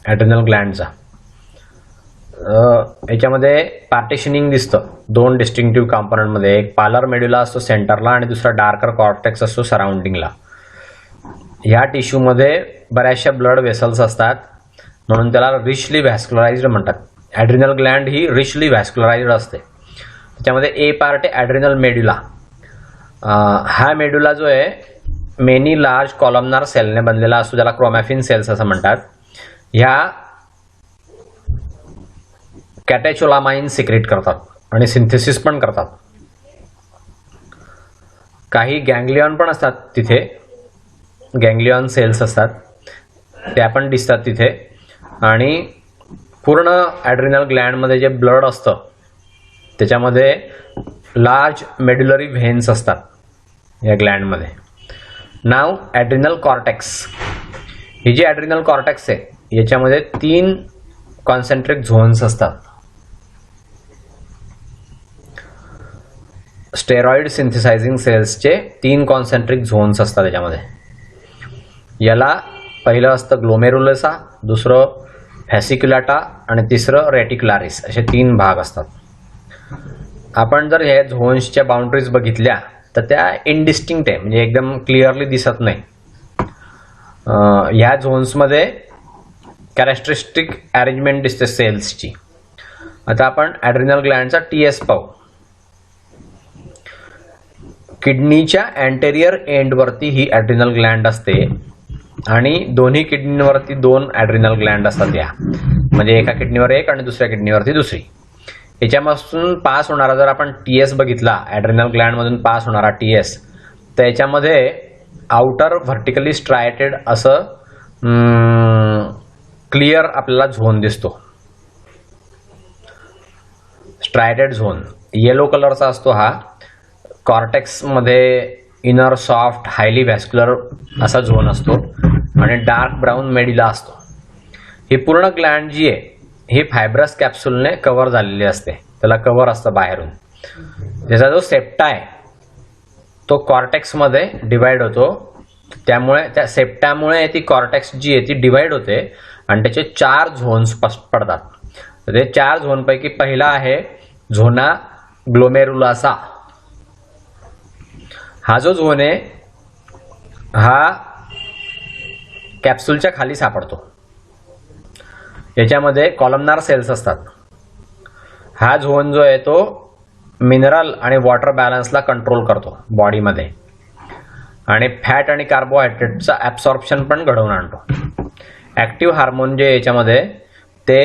ॲड्रिनल ग्लँडचा. याच्यामध्ये पार्टिशनिंग दिसतं 2 डिस्टिंक्टिव्ह कॉम्पोनंटमध्ये. एक पालर मेड्युला असतो सेंटरला आणि दुसरा डार्कर कॉर्टेक्स असतो सराउंडिंगला. ह्या टिश्यूमध्ये बऱ्याचशा ब्लड वेसल्स असतात म्हणून त्याला रिचली व्हॅस्क्युलराइज्ड म्हणतात. ॲड्रिनल ग्लँड ही रिचली व्हॅस्क्युलराइज्ड असते. त्याच्यामध्ये ए पार्ट आहे ॲड्रिनल मेड्युला. हा मेड्युला जो आहे मेनी लार्ज कॉलमनार सेलने बनलेला असतो, ज्याला क्रोमॅफिन सेल्स असं म्हणतात. ह्या कॅटेचोलामाइन सिक्रेट करतात आणि सिंथेसिस पण करतात. काही गँग्लियॉन पण असतात तिथे, गँग्लियॉन सेल्स असतात त्या पण दिसतात तिथे. आणि पूर्ण ॲड्रिनल ग्लँडमध्ये जे ब्लड असतं त्याच्यामध्ये लार्ज मेड्युलरी व्हेन्स असतात या ग्लँडमध्ये. नाव ॲड्रिनल कॉर्टेक्स. ही जी ॲड्रिनल कॉर्टेक्स आहे याच्यामध्ये 3 कॉन्सेंट्रिक झोन्स असतात. स्टेरॉइड सिंथेसायझिंग सेल्सचे 3 कॉन्सेंट्रिक झोन्स असतात त्याच्यामध्ये. याला पहिलं असतं ग्लोमेरुलोसा, दुसरं फॅसिक्युलाटा आणि तिसरं रेटिक्युलारिस. असे 3 भाग असतात. आपण जर ह्या झोन्सच्या बाउंड्रीज बघितल्या तर त्या इनडिस्टिंक्ट आहे, म्हणजे एकदम क्लिअरली दिसत नाही. ह्या झोन्समध्ये कॅरेक्टरिस्टिक अरेंजमेंट दिसते सेल्सची. आता आपण ॲड्रिनल ग्लँडचा TS पाहू. किडनीच्या अँटेरियर एंडवरती ही ॲड्रिनल ग्लँड असते आणि दोन्ही किडनीवरती 2 ॲड्रिनल ग्लँड असतात. या म्हणजे एका किडनीवर एक आणि दुसऱ्या किडनीवरती दुसरी. याच्यापासून पास होणारा जर आपण TS बघितला, ॲड्रिनल ग्लँडमधून पास होणारा TS, तर याच्यामध्ये आउटर व्हर्टिकली स्ट्रायटेड असं क्लिअर आपल्याला झोन दिसतो, स्ट्रायटेड झोन. येलो कलरचा असतो हा. कॉर्टेक्समध्ये इनर सॉफ्ट हायली व्हॅस्क्युलर असा झोन असतो आणि डार्क ब्राऊन मेड्युला असतो. ही पूर्ण ग्लँड जी आहे ही फायब्रस कॅप्सूलने कव्हर झालेली असते, त्याला कव्हर असतं बाहेरून. त्याचा जो सेप्टा आहे तो कॉर्टेक्समध्ये डिवाइड होतो, त्यामुळे त्या सेप्टामुळे ती कॉर्टेक्स जी आहे ती डिवाइड होते आणि त्याचे 4 झोन्स पडतात. तर ते 4 झोनपैकी पहिला आहे झोना ग्लोमेरुलासा. हा जो झोन आहे हा कॅप्सूलच्या खाली सापडतो. याच्यामध्ये कॉलमनार सेल्स असतात. हा झोन जो आहे तो मिनरल आणि वॉटर बॅलन्सला कंट्रोल करतो बॉडीमध्ये आणि फॅट आणि कार्बोहायड्रेटचा ॲब्सॉर्प्शन पण घडवून आणतो. ॲक्टिव्ह हार्मोन जे याच्यामध्ये ते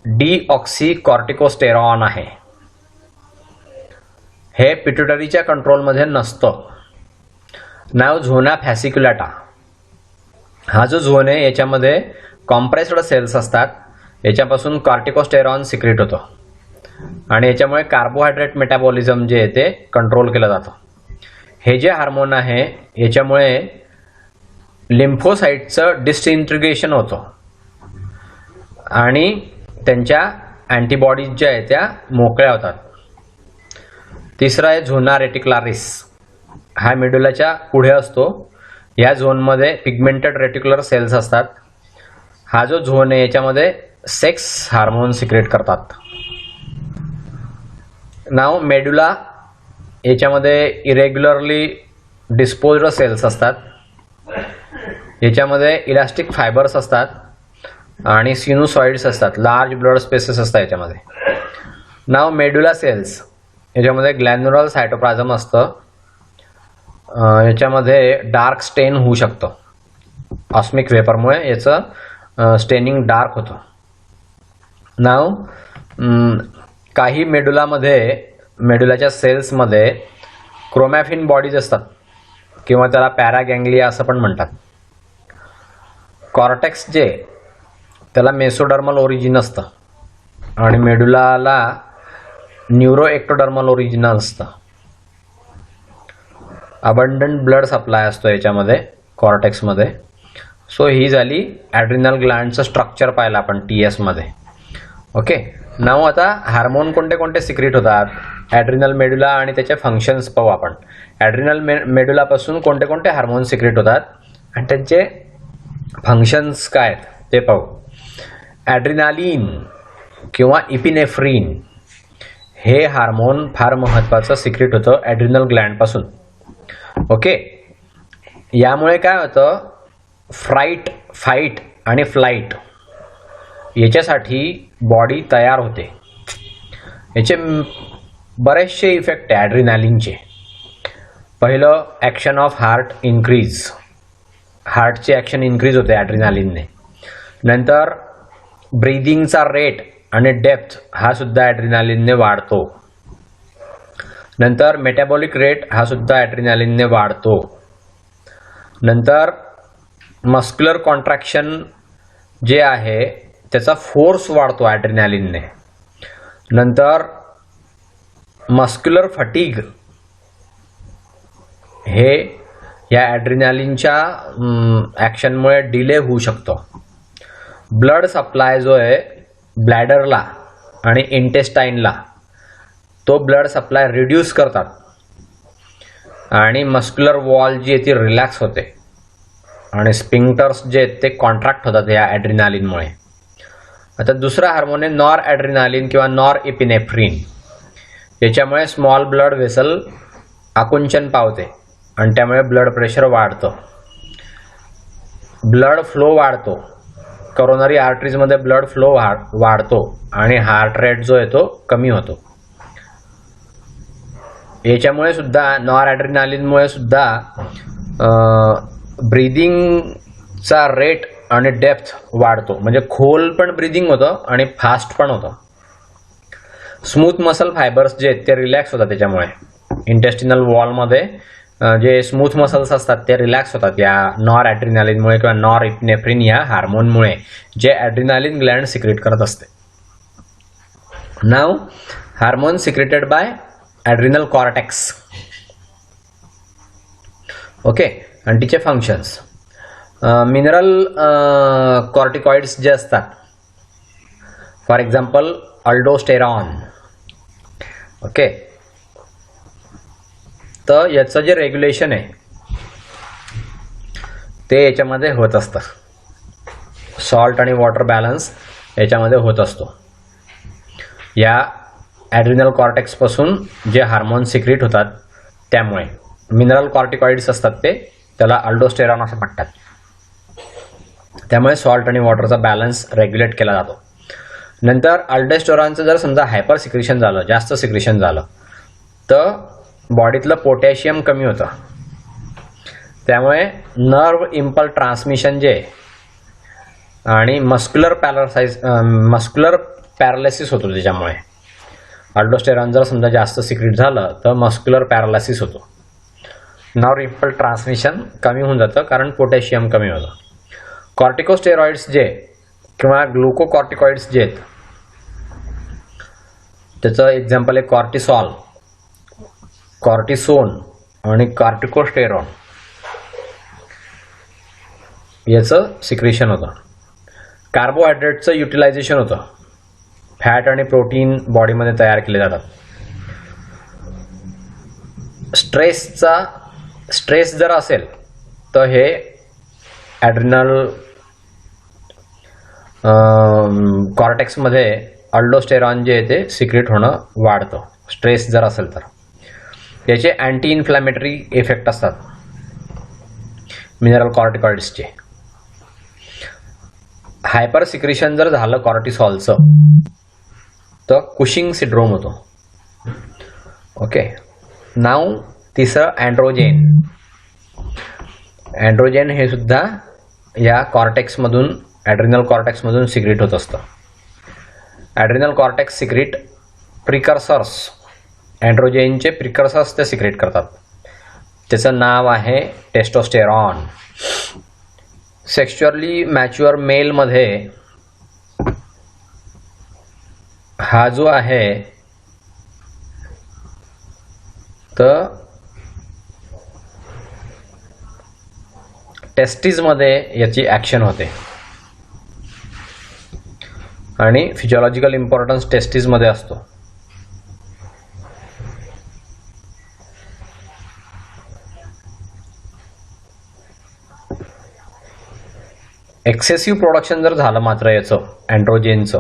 डीऑक्सिकॉर्टिकोस्टेरॉन आहे. हे पिट्युटरीच्या कंट्रोलमध्ये नसतं. नाव झोना फॅसिक्युलाटा. हा जो झोन आहे याच्यामध्ये कॉम्प्रेस्ड सेल्स असतात. याच्यापासून कॉर्टिकोस्टेरॉन सिक्रेट होतो आणि याच्यामुळे कार्बोहायड्रेट मेटाबॉलिझम जे आहे ते कंट्रोल केलं जातं. हे जे हार्मोन आहे याच्यामुळे लिम्फोसाइटचं डिसइंटिग्रेशन होतं आणि त्यांच्या अँटीबॉडीज ज्या आहेत त्या मोकळ्या होतात. तिसरा आहे झोना रेटिक्युलारिस. हा मेडुलाच्या पुढे असतो. या झोनमध्ये पिगमेंटेड रेटिक्युलर सेल्स असतात. हा जो झोन आहे याच्यामध्ये सेक्स हार्मोन सिक्रेट करतात. नाव मेडुला याच्यामध्ये इरेग्युलरली डिस्पोज्ड सेल्स असतात. याच्यामध्ये इलास्टिक फायबर्स असतात आणि सिनुसॉइड्स असतात. लार्ज ब्लड स्पेसेस असतात याच्यामध्ये. नाव मेडुला सेल्स याच्यामध्ये ग्लॅन्युलर सायटोप्लाझम असतं. याच्यामध्ये डार्क स्टेन होऊ शकतं. ऑस्मिक वेपरमुळे याचं स्टेनिंग डार्क होतं. नाव काही मेडुलाच्या सेल्समध्ये क्रोमॅफिन बॉडीज असतात किंवा त्याला पॅरागँग्लिया असं पण म्हणतात. कॉर्टेक्स जे त्याला मेसोडर्मल ओरिजिन असतं आणि मेडुलाला न्यूरो एक्टोडर्मल ओरिजिन असतं. अबंडंट ब्लड सप्लाय असतो याच्यामध्ये कॉर्टेक्समध्ये. सो ही झाली ॲड्रिनल ग्लँडचं स्ट्रक्चर पाहिलं आपण TS मध्ये. ओके. नाव आता हार्मोन कोणते कोणते सिक्रेट होतात ॲड्रिनल मेडुला आणि त्याचे फंक्शन्स पाहू आपण. ॲड्रिनल मेडुलापासून कोणते कोणते हार्मोन सिक्रेट होतात आणि त्यांचे फंक्शन्स काय आहेत ते पाहू. ॲड्रिनालिन किंवा इपिनेफ्रिन हे हार्मोन फार महत्त्वाचं सिक्रेट होतं ॲड्रिनल ग्लँडपासून. ओके. यामुळे काय होतं, फ्राईट, फाईट आणि फ्लाईट याच्यासाठी बॉडी तयार होते. याचे बरेचसे इफेक्ट आहे ॲड्रिनालिनचे. पहिलं, ॲक्शन ऑफ हार्ट इन्क्रीज. हार्टची ॲक्शन इन्क्रीज होते ॲड्रिनालिनने. नंतर ब्रीदिंगचा रेट आणि डेप्थ हा सुद्धा ॲड्रिनालिनने वाढतो. नंतर मेटाबॉलिक रेट हा सुद्धा ॲड्रिनालिनने वाढतो. नंतर मस्क्युलर कॉन्ट्रॅक्शन जे आहे त्याचा फोर्स वाढतो ॲड्रिनालिनने. नंतर मस्क्युलर फटीग हे या ॲड्रिनालिनच्या ॲक्शनमुळे डिले होऊ शकतो. ब्लड सप्लाय जो आहे ब्लॅडरला आणि इंटेस्टाईनला तो ब्लड सप्लाय रिड्यूस करतात आणि मस्क्युलर वॉल जी आहे ती रिलॅक्स होते आणि स्पिंक्टर्स जे आहेत ते कॉन्ट्रॅक्ट होतात या ॲड्रिनालिनमुळे. आता दुसरा हार्मोन आहे नॉर ॲड्रिनालिन किंवा नॉर इपिनेफ्रिन. याच्यामुळे स्मॉल ब्लड व्हेसल आकुंचन पावते आणि त्यामुळे ब्लड प्रेशर वाढतं. ब्लड फ्लो वाढतो. करोनरी आर्टरीजमध्ये ब्लड फ्लो वाढतो आणि हार्ट रेट जो आहे तो कमी होतो. याच्यामुळे सुद्धा नॉर ॲड्रिनालिनमुळे सुद्धा ब्रीदिंगचा रेट आणि डेप्थ वाढतो. म्हणजे खोल पण ब्रीदिंग होतं आणि फास्ट पण होतं. स्मूथ मसल फायबर्स जे आहेत ते रिलॅक्स होतात त्याच्यामुळे. इंटेस्टिनल वॉलमध्ये जे स्मूथ मसल्स असतात ते रिलॅक्स होतात या नॉर ॲड्रिनालिनमुळे किंवा नॉर इपिनेफ्रिन या हार्मोनमुळे जे ॲड्रिनालिन ग्लँड सिक्रेट करत असते. नाव hormone secreted by adrenal cortex. Okay. आणि तिचे फंक्शन्स मिनरल कॉर्टिकॉइड्स जे असतात, फॉर एक्झाम्पल अल्डोस्टेरॉन. ओके. तर याचं जे रेग्युलेशन आहे ते याच्यामध्ये होत असतं. सॉल्ट आणि वॉटर बॅलन्स याच्यामध्ये होत असतो. या ॲड्रिनल कॉर्टेक्सपासून जे हार्मोन सिक्रेट होतात त्यामुळे मिनरल कॉर्टिकॉइड्स असतात ते, त्याला अल्डोस्टेरॉन असं म्हणतात. त्यामुळे सॉल्ट आणि वॉटरचा बॅलन्स रेग्युलेट केला जातो. नंतर अल्डोस्टेरॉनचं जर समजा हायपर सिक्रेशन झालं, जास्त सिक्रेशन झालं, तर बॉडीतलं पोटॅशियम कमी होतं. त्यामुळे नर्व इम्पल्स ट्रान्समिशन जे आणि मस्क्युलर पॅरालिसिस होतो. त्याच्यामुळे अल्डोस्टेरॉन जर समजा जास्त सिक्रेट झालं तर मस्क्युलर पॅरालिसिस होतो. नर्व इम्पल्स ट्रान्समिशन कमी होऊन जातं कारण पोटॅशियम कमी होतं. कॉर्टिकोस्टेरॉइड्स जे किंवा ग्लुकोकॉर्टिकॉइड्स जे आहेत, त्याचं एक्झाम्पल आहे कॉर्टिसॉल, कॉर्टिसोन आणि कॉर्टिकोस्टेरॉन. याचं सिक्रेशन होतं. कार्बोहायड्रेटचं युटिलायझेशन होतं. फॅट आणि प्रोटीन बॉडीमध्ये तयार केले जातात. स्ट्रेस जर असेल तर हे ॲड्रिनल कॉर्टेक्समध्ये अल्डोस्टेरॉन जे आहे ते सिक्रेट होणं वाढतं, स्ट्रेस जर असेल तर. याचे अँटी इन्फ्लॅमेटरी इफेक्ट असतात मिनरल कॉर्टिकॉइड्सचे. हायपर सिक्रेशन जर झालं कॉर्टिसॉलचं तर कुशिंग सिंड्रोम होतो. ओके. नाव तिसरं अँड्रोजेन. अँड्रोजेन हे सुद्धा या कॉर्टेक्समधून, ॲड्रिनल कॉर्टेक्समधून सिक्रेट होत असतं. Adrenal cortex secret precursors, अँड्रोजेनचे precursors ते सिक्रेट करतात. त्याचं नाव आहे टेस्टोस्टेरॉन. सेक्शुअली मॅच्युअर मेलमध्ये हा जो आहे तर टेस्टिसमध्ये याची ॲक्शन होते आणि फिजिओलॉजिकल इम्पॉर्टन्स टेस्टिसमध्ये असतो. एक्सेसिव्ह प्रोडक्शन जर झालं मात्र याचं अँड्रोजेनचं,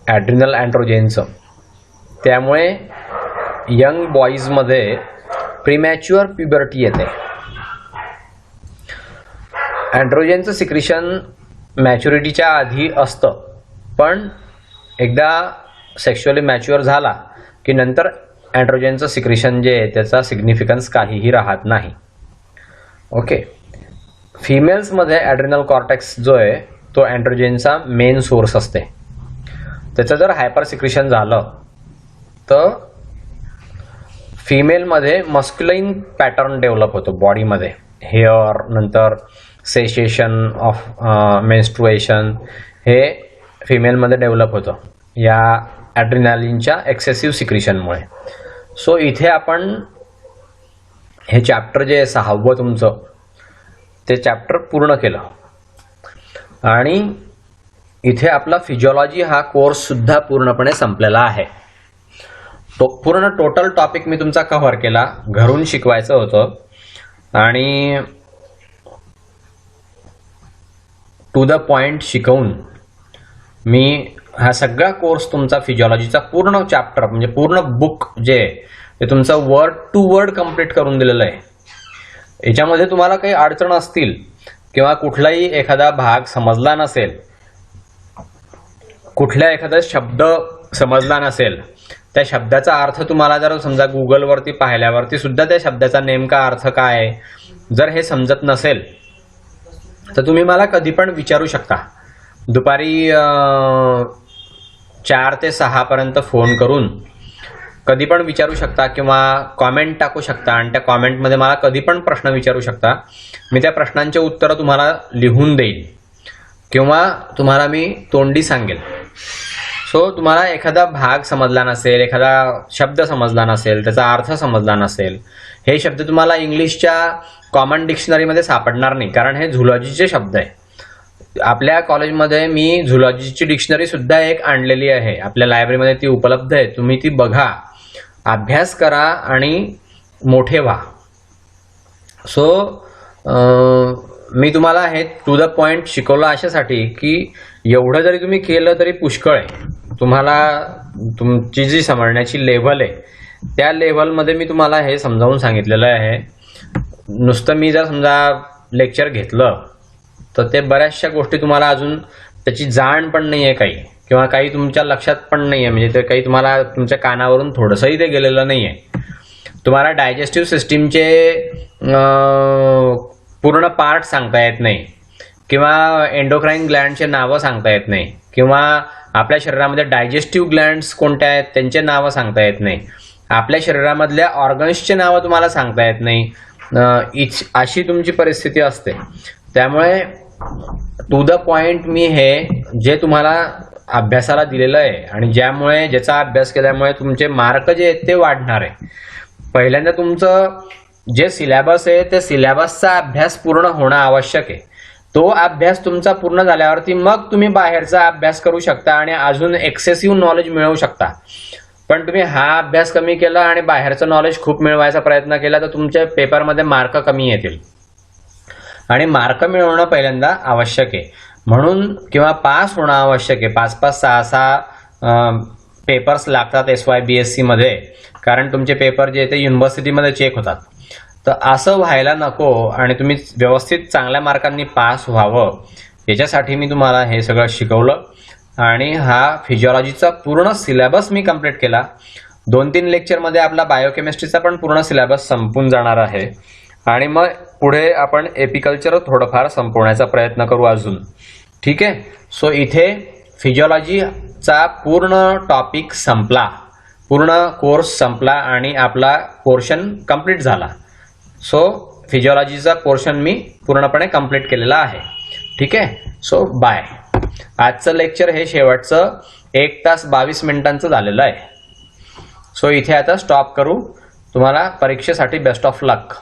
ॲड्रिनल अँड्रोजेनचं, त्यामुळे यंग बॉईजमध्ये प्रीमॅच्युअर प्युबर्टी येते. अँड्रोजेनचं सिक्रेशन मॅच्युरिटीच्या आधी असतं, पण एकदा सेक्शुअली मॅच्युअर झाला की नंतर अँड्रोजेनचं सिक्रेशन जे आहे त्याचा सिग्निफिकन्स काहीही राहत नाही. ओके. फिमेल्समध्ये ॲड्रिनल कॉर्टेक्स जो आहे तो अँड्रोजेनचा मेन सोर्स असते. त्याचं जर हायपर सिक्रेशन झालं तर फिमेलमध्ये मस्क्युलाइन पॅटर्न डेव्हलप होतो बॉडीमध्ये. हेअर, नंतर सेशेशन ऑफ मेन्स्ट्रुएशन हे फिमेलमध्ये डेव्हलप होतं या ॲड्रिनालिनच्या एक्सेसिव्ह सिक्रेशनमुळे. सो इथे आपण हे चॅप्टर जे 6वं तुमचं ते चॅप्टर पूर्ण केलं आणि इथे आपला फिजिओलॉजी हा कोर्स सुद्धा पूर्णपणे संपलेला आहे. तो पूर्ण टोटल टॉपिक मी तुमचा कव्हर केला. घरून शिकवायचं होतं आणि टू द पॉइंट शिकवून मी हा सगळा कोर्स तुमचा फिजिओलॉजीचा पूर्ण चॅप्टर म्हणजे पूर्ण बुक जे ते तुमचं वर्ड टू वर्ड कंप्लीट करून दिलेलं आहे. याच्यामध्ये तुम्हाला काही अडचण असतील किंवा कुठलाही एखादा भाग समजला नसेल, कुठला एखादा शब्द समजला नसेल, त्या शब्दाचा अर्थ तुम्हाला जर समजा गुगलवरती पाहिल्यावरती सुद्धा त्या शब्दाचा नेमका अर्थ काय आहे जर हे समजत नसेल तर तुम्ही मला कधी पण विचारू शकता. दुपारी 4 ते 6 पर्यंत फोन करून कधी पण विचारू शकता किंवा कॉमेंट टाकू शकता आणि त्या कॉमेंटमध्ये मला कधी पण प्रश्न विचारू शकता. मी त्या प्रश्नांचे उत्तरं तुम्हाला लिहून देईन किंवा तुम्हाला मी तोंडी सांगेल. सो तुम्हाला एखादा भाग समजला नसेल, एखादा शब्द समजला नसेल, त्याचा अर्थ समजला नसेल, हे शब्द तुम्हाला इंग्लिशच्या कॉमन डिक्शनरीमध्ये सापडणार नाही, कारण हे झुलॉजीचे शब्द आहे. आपल्या कॉलेजमध्ये मी झुलॉजीची डिक्शनरी सुद्धा एक आणलेली आहे, आपल्या लायब्ररीमध्ये ती उपलब्ध आहे. तुम्ही ती बघा, अभ्यास करा आणि मोठे व्हा. सो मी तुम्हाला हे टू द पॉइंट शिकवलं अशासाठी की एवढं जरी तुम्ही केलं तरी पुष्कळ आहे. तुम्हाला तुमची जी समजण्याची लेव्हल आहे त्या लेव्हलमध्ये मी तुम्हाला हे समजावून सांगितलेलं आहे. नुसतं मी जर समजा लेक्चर घेतलं तर ते बऱ्याचशा गोष्टी तुम्हाला अजून त्याची जाण पण नाही आहे काही, किंवा काही तुमच्या लक्षात पण नाही आहे, म्हणजे ते काही तुम्हाला तुमच्या कानावरून थोडंसंही ते गेलेलं नाही आहे. तुम्हाला डायजेस्टिव्ह सिस्टीमचे पूर्ण पार्ट सांगता येत नाही, किंवा एंडोक्राईन ग्लँडचे नावं सांगता येत नाही, किंवा आपल्या शरीरामध्ये डायजेस्टिव्ह ग्लँड्स कोणत्या आहेत त्यांचे नावं सांगता येत नाही, आपल्या शरीरामधल्या ऑर्गन्सचे नावं तुम्हाला सांगता येत नाही. अशी तुमची परिस्थिती असते. त्यामुळे टू द पॉइंट मी हे जे तुम्हाला अभ्यासाला दिलेलं आहे आणि ज्याचा अभ्यास केल्यामुळे तुमचे मार्क जे आहेत ते वाढणार आहे. पहिल्यांदा तुमचं जे सिलेबस आहे ते सिलेबसचा अभ्यास पूर्ण होणं आवश्यक आहे. तो अभ्यास तुमचा पूर्ण झाल्यावरती मग तुम्ही बाहेरचा अभ्यास करू शकता आणि अजून एक्सेसिव्ह नॉलेज मिळवू शकता. पण तुम्ही हा अभ्यास कमी केला आणि बाहेरचं नॉलेज खूप मिळवायचा प्रयत्न केला तर तुमच्या पेपरमध्ये मार्क कमी येतील. आणि मार्क मिळवणं पहिल्यांदा आवश्यक आहे म्हणून, किंवा पास होणं आवश्यक आहे. 5-5, 6-6 पेपर्स लागतात SYBSC मध्ये, कारण तुमचे पेपर जे ते युनिव्हर्सिटीमध्ये चेक होतात. तर असं व्हायला नको आणि तुम्ही व्यवस्थित चांगल्या मार्कांनी पास व्हावं याच्यासाठी मी तुम्हाला हे सगळं शिकवलं. आणि हा फिजिओलॉजीचा पूर्ण सिलेबस मी कंप्लीट केला. 2-3 लेक्चरमध्ये आपला बायोकेमिस्ट्रीचा पण पूर्ण सिलेबस संपून जाणार आहे. आणि मग पुढे आपण एपिकल्चर थोडंफार संपवण्याचा प्रयत्न करू अजून. ठीक आहे. सो इथे फिजिओलॉजीचा पूर्ण टॉपिक संपला, पूर्ण कोर्स संपला आणि आपला पोर्शन कंप्लीट झाला. सो फिजिओलॉजीचा पोर्शन मी पूर्णपणे कंप्लीट केलेला आहे. ठीक आहे. So bye. आजचं लेक्चर हे शेवटचं 1 तास 22 मिनिटांचं झालेलं आहे. सो इथे आता स्टॉप करू. तुम्हाला परीक्षेसाठी बेस्ट ऑफ लक.